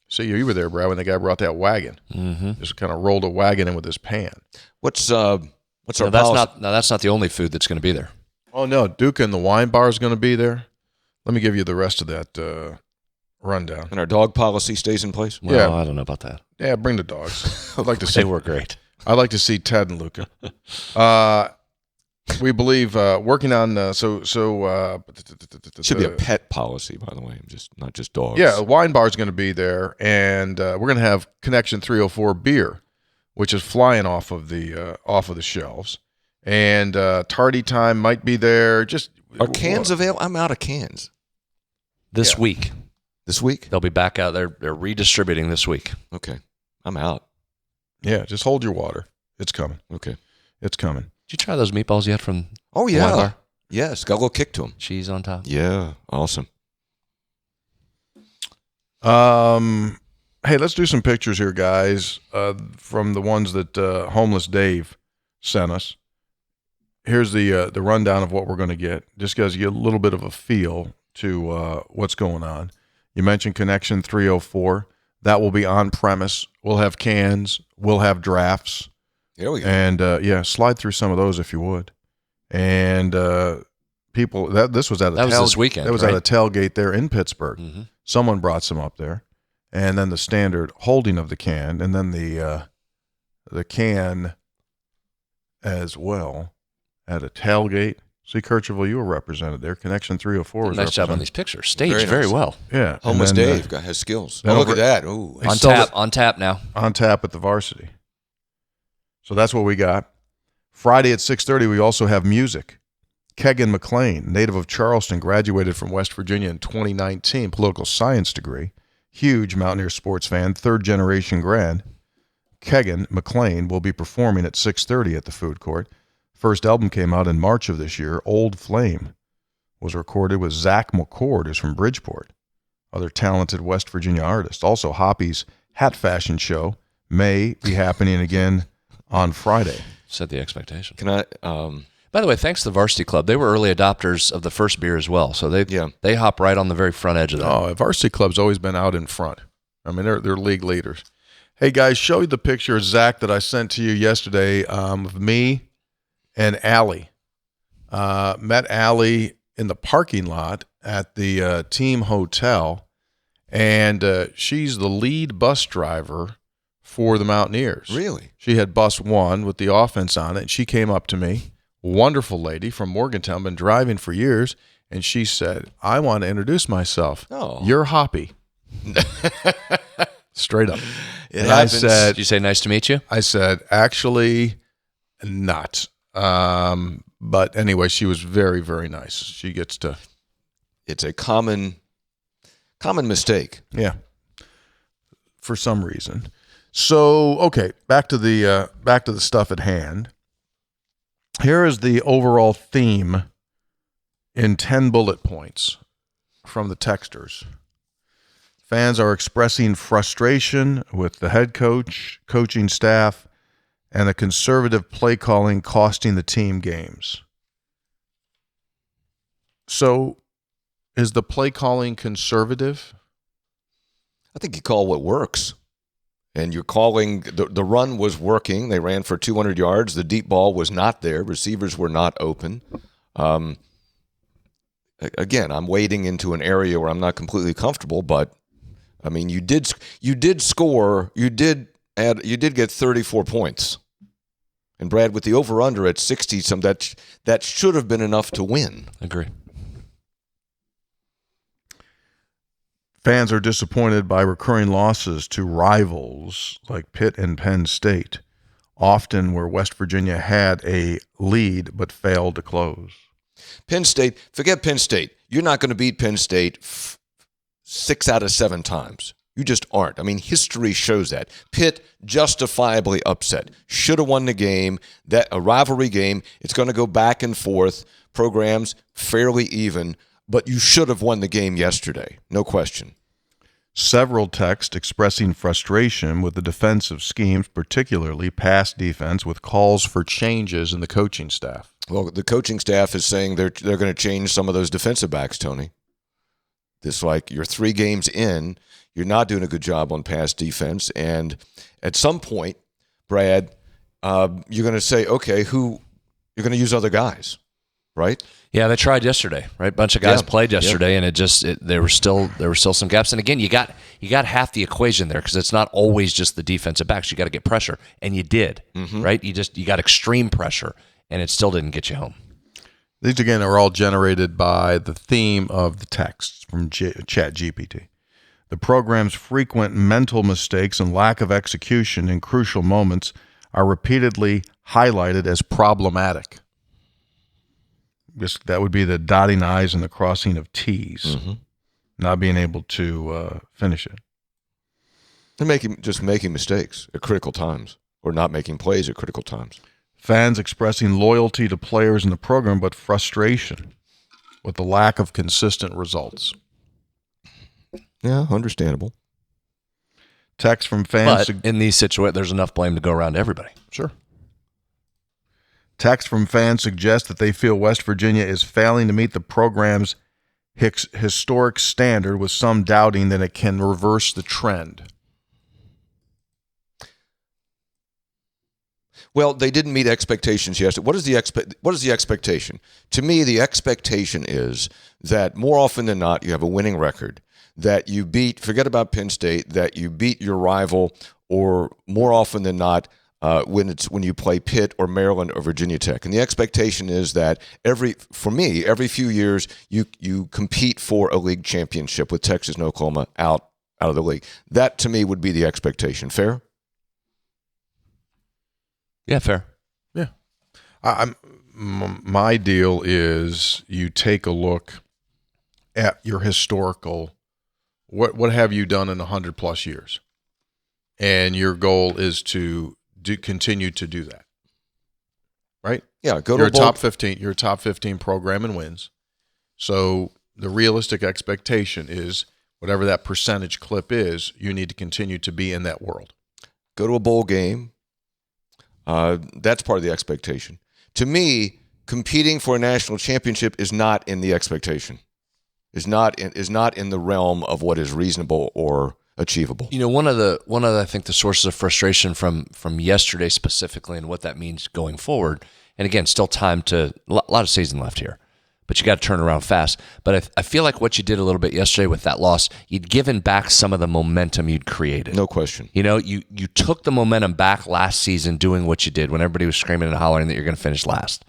So you were there, Brad, when the guy brought that wagon. Mm-hmm. Just kind of rolled a wagon in with his pan. What's our That's not the only food that's going to be there. Oh, no, Duca and the wine bar is going to be there. Let me give you the rest of that rundown. And our dog policy stays in place? Well, Yeah. I don't know about that. Yeah, bring the dogs. I'd like to see. They were great. I'd like to see Ted and Luca. We believe working on Should be a pet policy, by the way, not just dogs. Yeah, a wine bar is going to be there, and we're going to have Connection 304 beer, which is flying off of the shelves, and Tardy Time might be there. Just Are cans available? I'm out of cans. This week. This week? They'll be back out there. They're redistributing this week. Okay. I'm out. Yeah, just hold your water. It's coming. Okay. It's coming. Did you try those meatballs yet from Oh, the yeah. wine bar? Yes. Got a little kick to them. Cheese on top? Yeah. Awesome. Hey, let's do some pictures here, guys, from the ones that Homeless Dave sent us. Here's the rundown of what we're going to get, just gives you a little bit of a feel to what's going on. You mentioned Connection 304. That will be on premise. We'll have cans. We'll have drafts. Here we go. And, slide through some of those if you would. And people, this was at a That was this weekend, That was right? at a tailgate there in Pittsburgh. Mm-hmm. Someone brought some up there. And then the standard holding of the can, and then the can as well at a tailgate. See, Kirchhoff, you were represented there. Connection 304 was Nice job on represented. these pictures. Staged Very very nice. well. Yeah. Homeless and then, Dave has skills. then Oh, look over- at that. Ooh. I still- On tap now. on tap at the varsity. So that's what we got. Friday at 6:30, we also have music. Kegan McLean, native of Charleston, graduated from West Virginia in 2019, political science degree. Huge Mountaineer sports fan, third-generation grad. Kegan McLean will be performing at 6:30 at the food court. First album came out in March of this year. Old Flame was recorded with Zach McCord, who's from Bridgeport. Other talented West Virginia artists. Also, Hoppy's hat fashion show may be happening again on Friday. Set the expectation. Can I? By the way, thanks to the Varsity Club. They were early adopters of the first beer as well. So they hop right on the very front edge of that. Oh, Varsity Club's always been out in front. I mean, they're league leaders. Hey, guys, show you the picture of Zach that I sent to you yesterday of me and Allie. Met Allie in the parking lot at the team hotel, and she's the lead bus driver for the Mountaineers. Really? She had bus one with the offense on it, and she came up to me, wonderful lady from Morgantown, been driving for years, and she said, I want to introduce myself. Oh. You're Hoppy. Straight up. It And happens. Did you say nice to meet you? I said, actually, not. But anyway, she was very, very nice. She gets to, It's a common mistake. yeah, for some reason. So, okay, back to the stuff at hand. Here is the overall theme in 10 bullet points from the texters. Fans are expressing frustration with the head coach, coaching staff, and the conservative play calling costing the team games. So, is the play calling conservative? I think you call what works. And you're calling, the run was working. They ran for 200 yards. The deep ball was not there. Receivers were not open. Again, I'm wading into an area where I'm not completely comfortable, but I mean, you did score. You did get 34 points. And Brad, with the over/under at 60, that should have been enough to win. Agree. Fans are disappointed by recurring losses to rivals like Pitt and Penn State, often where West Virginia had a lead but failed to close. Penn State, forget Penn State. you're not going to beat Penn State 6 out of 7 times. You just aren't. I mean, history shows that. Pitt justifiably upset. Should have won the game. That a rivalry game. It's going to go back and forth. Programs fairly even, but you should have won the game yesterday. No question. Several texts expressing frustration with the defensive schemes, particularly pass defense, with calls for changes in the coaching staff. Well, the coaching staff is saying they're going to change some of those defensive backs, Tony. It's like you're 3 games in, you're not doing a good job on pass defense, and at some point, Brad, you're going to say, okay, you're going to use other guys, right? Yeah, they tried yesterday, right? A bunch of guys played yesterday, and there were still some gaps. And again, you got half the equation there because it's not always just the defensive backs. You got to get pressure, and you did, right? You got extreme pressure, and it still didn't get you home. These, again, are all generated by the theme of the texts from ChatGPT. The program's frequent mental mistakes and lack of execution in crucial moments are repeatedly highlighted as problematic. That would be the dotting I's and the crossing of T's, not being able to finish it. And just making mistakes at critical times or not making plays at critical times. Fans expressing loyalty to players in the program, but frustration with the lack of consistent results. Yeah, understandable. Text from fans. But in these situations, there's enough blame to go around to everybody. Sure. Text from fans suggest that they feel West Virginia is failing to meet the program's historic standard, with some doubting that it can reverse the trend. Well, they didn't meet expectations yesterday. What is the expectation? To me, the expectation is that more often than not, you have a winning record, that you forget about Penn State, that you beat your rival, or more often than not, when you play Pitt or Maryland or Virginia Tech. And the expectation is that every few years, you compete for a league championship with Texas and Oklahoma out of the league. That, to me, would be the expectation. Fair? Yeah, fair. Yeah. My deal is you take a look at your historical, what have you done in 100+ years? And your goal is to continue to do that. Right? Yeah, you're a top 15. You're a top 15 program in wins. So the realistic expectation is whatever that percentage clip is, you need to continue to be in that world. Go to a bowl game. That's part of the expectation. To me, competing for a national championship is not in the expectation. Is not in the realm of what is reasonable or achievable. You know, one of the I think the sources of frustration from yesterday specifically, and what that means going forward. And again, still time a lot of season left here, but you got to turn around fast. But I feel like what you did a little bit yesterday with that loss, you'd given back some of the momentum you'd created. No question. You know, you took the momentum back last season doing what you did when everybody was screaming and hollering that you're going to finish last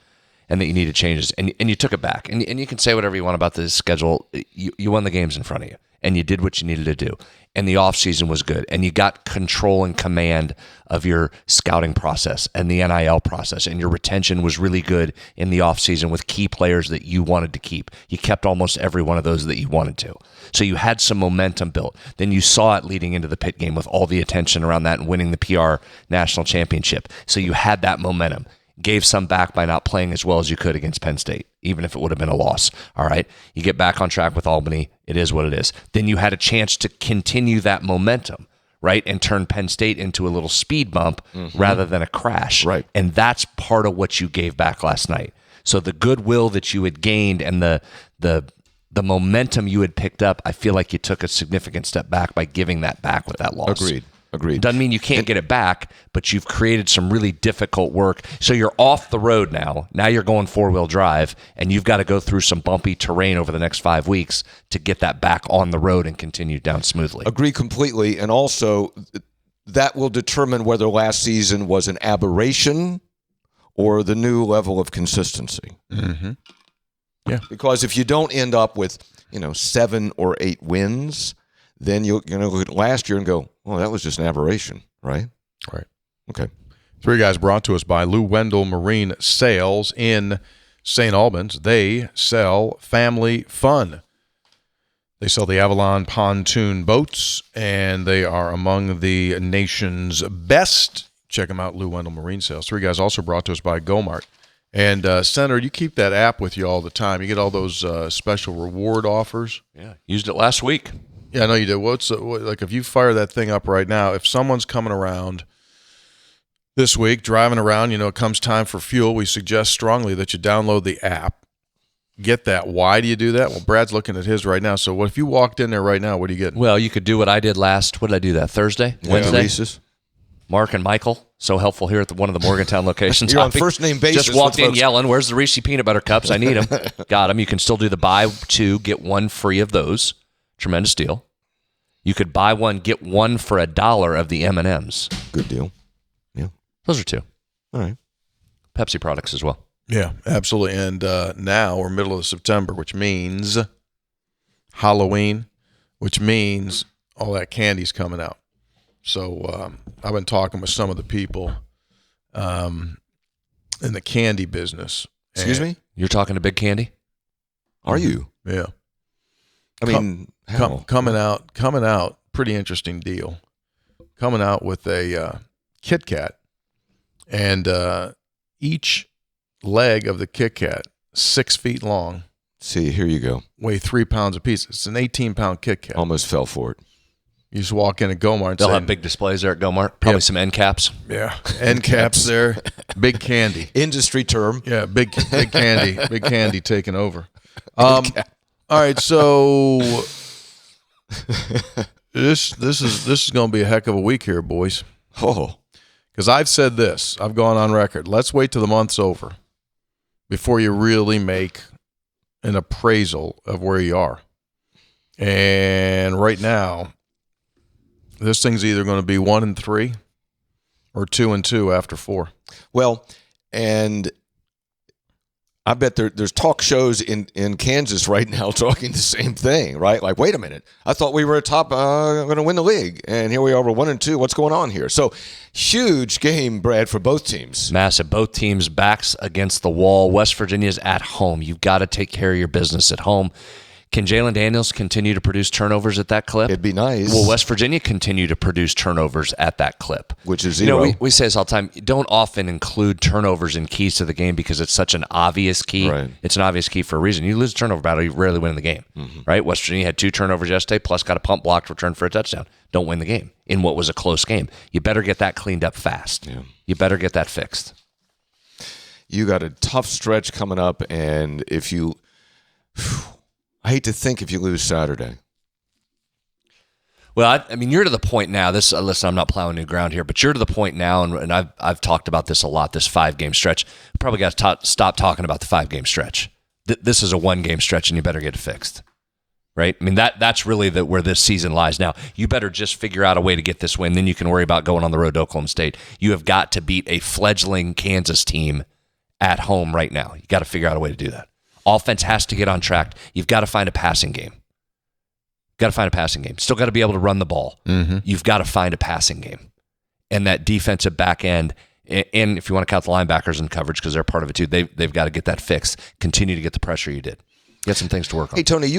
and that you needed changes, and you took it back. And you can say whatever you want about this schedule. You won the games in front of you, and you did what you needed to do. And the offseason was good, and you got control and command of your scouting process and the NIL process, and your retention was really good in the offseason with key players that you wanted to keep. You kept almost every one of those that you wanted to. So you had some momentum built. Then you saw it leading into the Pitt game with all the attention around that and winning the PR national championship. So you had that momentum. Gave some back by not playing as well as you could against Penn State, even if it would have been a loss. All right. You get back on track with Albany. It is what it is. Then you had a chance to continue that momentum, right? And turn Penn State into a little speed bump rather than a crash. Right. And that's part of what you gave back last night. So the goodwill that you had gained and the momentum you had picked up, I feel like you took a significant step back by giving that back with that loss. Agreed. Doesn't mean you can't get it back, but you've created some really difficult work. So you're off the road now. Now you're going 4-wheel drive, and you've got to go through some bumpy terrain over the next 5 weeks to get that back on the road and continue down smoothly. Agree completely. And also, that will determine whether last season was an aberration or the new level of consistency. Mm-hmm. Yeah. Because if you don't end up with, 7 or 8 wins, then you're going to look at last year and go, well, that was just an aberration, right? Right. Okay. Three Guys brought to us by Lou Wendell Marine Sales in St. Albans, they sell family fun. They sell the Avalon pontoon boats, and they are among the nation's best. Check them out, Lou Wendell Marine Sales. Three Guys also brought to us by Gomart. And, Senator, you keep that app with you all the time. You get all those special reward offers. Yeah, used it last week. Yeah, I know you did. Like if you fire that thing up right now, if someone's coming around this week, driving around, it comes time for fuel, we suggest strongly that you download the app. Get that. Why do you do that? Well, Brad's looking at his right now. So what if you walked in there right now, what are you getting? Well, you could do what I did what did I do that, Thursday? Wednesday? Reese's. Mark and Michael, so helpful here at one of the Morgantown locations. You're on first name basis. Just walked with in folks. yelling, "Where's the Reese peanut butter cups? I need them." Got them. You can still do the buy two, get one free of those. Tremendous deal. You could buy one, get one for $1 of the M&Ms. Good deal. Yeah. Those are two. All right. Pepsi products as well. Yeah, absolutely. And now we're middle of September, which means Halloween, which means all that candy's coming out. So I've been talking with some of the people in the candy business. Excuse me? You're talking to Big Candy? Are you? Yeah. I mean, how? Coming out, pretty interesting deal. Coming out with a Kit Kat, and each leg of the Kit Kat, 6 feet long, See, here you go. weigh 3 pounds apiece. It's an 18-pound Kit Kat. Almost fell for it. You just walk in at Gomart and They'll say, have big displays there at Gomart. Probably Yep. some end caps. yeah, end caps there, big candy. Industry term. Yeah, big candy taking over. All right, so this is going to be a heck of a week here, boys. Oh, Because I've said this, I've gone on record. Let's wait till the month's over before you really make an appraisal of where you are. And right now, this thing's either going to be 1-3 or 2-2 after 4. well, and I bet there's talk shows in Kansas right now talking the same thing, right? Like, wait a minute, I thought we were going to win the league, and here we are, we're 1-2. What's going on here? So, huge game, Brad, for both teams. Massive. Both teams' backs against the wall. West Virginia's at home. You've got to take care of your business at home. Can Jalen Daniels continue to produce turnovers at that clip? It'd be nice. Will West Virginia continue to produce turnovers at that clip? Which is zero. We say this all the time. You don't often include turnovers in keys to the game because it's such an obvious key. Right. It's an obvious key for a reason. You lose a turnover battle, you rarely win the game. Right? West Virginia had 2 turnovers yesterday, plus got a pump blocked return for a touchdown. Don't win the game in what was a close game. You better get that cleaned up fast. Yeah. You better get that fixed. You got a tough stretch coming up, and if you... I hate to think if you lose Saturday. Well, I mean, you're to the point now. Listen, I'm not plowing new ground here, but you're to the point now, and I've talked about this a lot. This 5-game stretch. Probably got to stop talking about the 5-game stretch. This is a 1-game stretch, and you better get it fixed, right? I mean, that's really where this season lies now. You better just figure out a way to get this win. Then you can worry about going on the road to Oklahoma State. You have got to beat a fledgling Kansas team at home right now. You got to figure out a way to do that. Offense has to get on track. You've got to find a passing game. Still got to be able to run the ball. Mm-hmm. You've got to find a passing game. And that defensive back end, and if you want to count the linebackers in coverage because they're part of it too, they've got to get that fixed. Continue to get the pressure you did. You got some things to work on. Hey, Tony,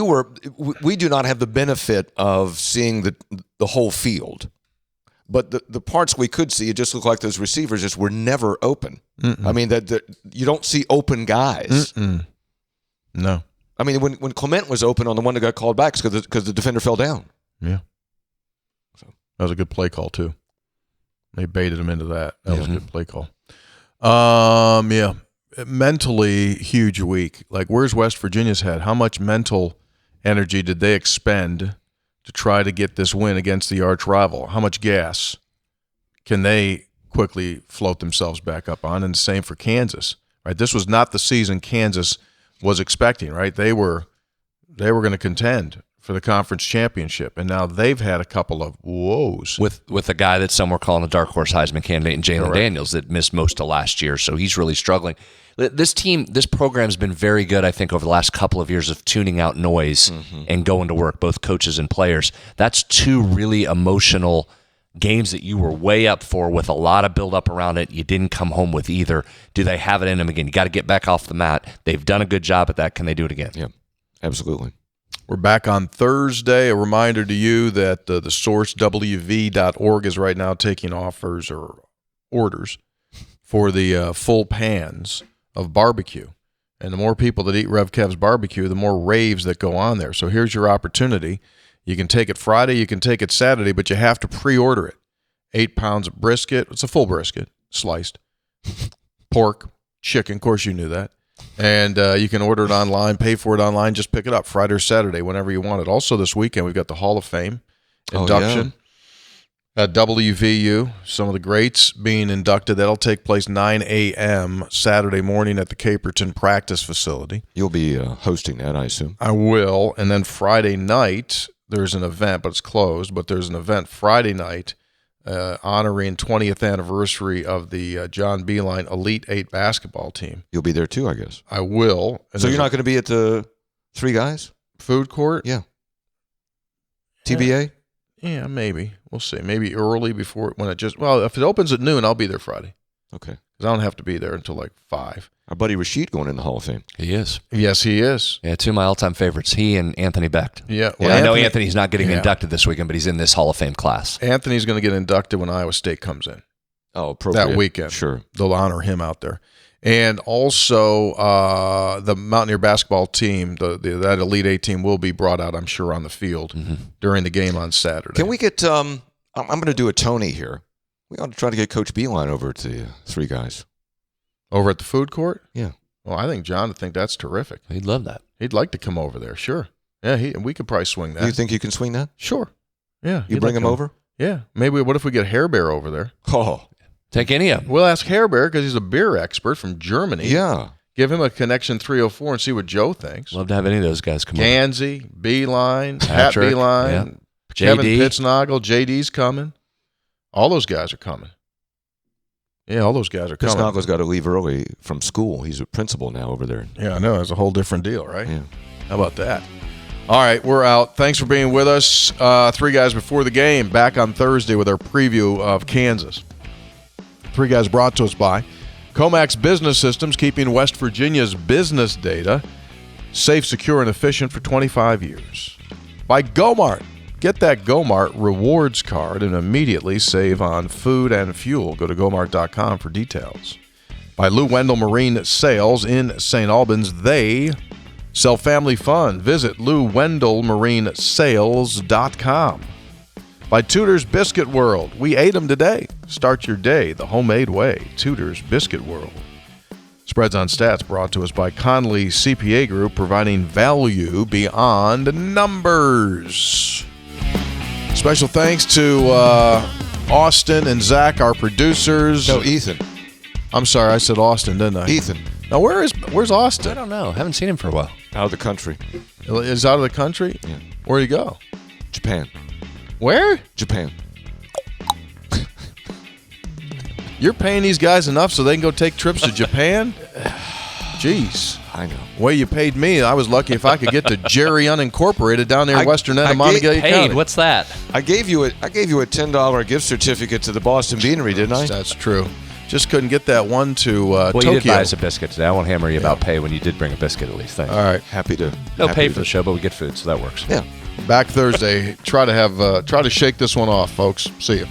we do not have the benefit of seeing the whole field. But the parts we could see, it just looked like those receivers just were never open. Mm-mm. I mean, you don't see open guys. Mm-mm. No. I mean, when Clement was open on the one that got called back, it's because the defender fell down. Yeah. That was a good play call, too. They baited him into that. That was a good play call. Yeah. Mentally, huge week. Like, where's West Virginia's head? How much mental energy did they expend to try to get this win against the arch rival? How much gas can they quickly float themselves back up on? And the same for Kansas, right? This was not the season Kansas was expecting, right? They were going to contend for the conference championship, and now they've had a couple of woes with a guy that some were calling a dark horse Heisman candidate in Jalen Correct. Daniels that missed most of last year, so he's really struggling. This program's been very good, I think, over the last couple of years of tuning out noise and going to work, both coaches and players. That's 2 really emotional games that you were way up for with a lot of build up around it, you didn't come home with either. Do they have it in them again? You got to get back off the mat. They've done a good job at that. Can they do it again? Yeah, absolutely. We're back on Thursday. A reminder to you that the source, wv.org, is right now taking offers or orders for the full pans of barbecue. And the more people that eat Rev Kev's barbecue, the more raves that go on there. So here's your opportunity. You can take it Friday, you can take it Saturday, but you have to pre-order it. 8 pounds of brisket. It's a full brisket, sliced. Pork, chicken. Of course, you knew that. And you can order it online, pay for it online, just pick it up Friday or Saturday, whenever you want it. Also this weekend, we've got the Hall of Fame induction at WVU. Some of the greats being inducted. That'll take place 9 a.m. Saturday morning at the Caperton practice facility. You'll be hosting that, I assume. I will. And then Friday night, there's an event, but it's closed. But there's an event Friday night honoring 20th anniversary of the John Beeline Elite 8 basketball team. You'll be there too, I guess. I will. And so you're not going to be at the Three Guys? Food court? Yeah. TBA? Yeah, maybe. We'll see. Maybe early before when it just, well, if it opens at noon, I'll be there Friday. Okay. Because I don't have to be there until like 5. Our buddy Rashid going in the Hall of Fame. He is. Yes, he is. Yeah, 2 of my all-time favorites, he and Anthony Becht. Yeah. Well, I know Anthony's not getting inducted this weekend, but he's in this Hall of Fame class. Anthony's going to get inducted when Iowa State comes in. Oh, appropriate. That weekend. Sure. They'll honor him out there. And also the Mountaineer basketball team, that Elite 8 team will be brought out, I'm sure, on the field during the game on Saturday. Can we get, I'm going to do a Tony here. We ought to try to get Coach Beeline over to the Three Guys. Over at the food court? Yeah. Well, I think John would think that's terrific. He'd love that. He'd like to come over there, sure. Yeah, we could probably swing that. You think you can swing that? Sure. Yeah. You bring him over? Yeah. Maybe, what if we get Hair Bear over there? Oh. Take any of them. We'll ask Hair Bear because he's a beer expert from Germany. Yeah. Give him a Connection 304 and see what Joe thinks. Love to have any of those guys come over. Gansey, Beeline, Pat Patrick, Beeline, yeah. Kevin JD. Pittsnoggle, JD's coming. All those guys are coming. Yeah, all those guys are coming. Pittsnoggle's got to leave early from school. He's a principal now over there. Yeah, I know. That's a whole different deal, right? Yeah. How about that? All right, we're out. Thanks for being with us. Three Guys Before the Game, back on Thursday with our preview of Kansas. Three Guys brought to us by Comax Business Systems, keeping West Virginia's business data safe, secure, and efficient for 25 years. By Gomart. Get that Gomart rewards card and immediately save on food and fuel. Go to Gomart.com for details. By Lou Wendell Marine Sales in St. Albans. They sell family fun. Visit LouWendellMarineSales.com. By Tudor's Biscuit World. We ate them today. Start your day the homemade way. Tudor's Biscuit World. Spreads on Stats brought to us by Conley CPA Group, providing value beyond numbers. Special thanks to Austin and Zach, our producers. No, Ethan. I'm sorry, I said Austin, didn't I? Ethan. Now, where's I Austin? don't know. Haven't seen him for a while. Out of the country. Is out of the country? Yeah. Where'd he go? Japan. Where? Japan. You're paying these guys enough so they can go take trips to Japan? Jeez. I know. The way you paid me, I was lucky if I could get to Jerry Unincorporated down there in western end of I Montague Paid. County. What's that? I gave you a $10 gift certificate to the Boston Beanery, didn't I? That's true. Just couldn't get that one to Well, Tokyo. you did buy us a biscuit today. I won't hammer you about pay when you did bring a biscuit at least. Thanks. All right. Happy to. No happy pay to- for the show, but we get food, so that works. Yeah. Back Thursday. Try to shake this one off, folks. See you.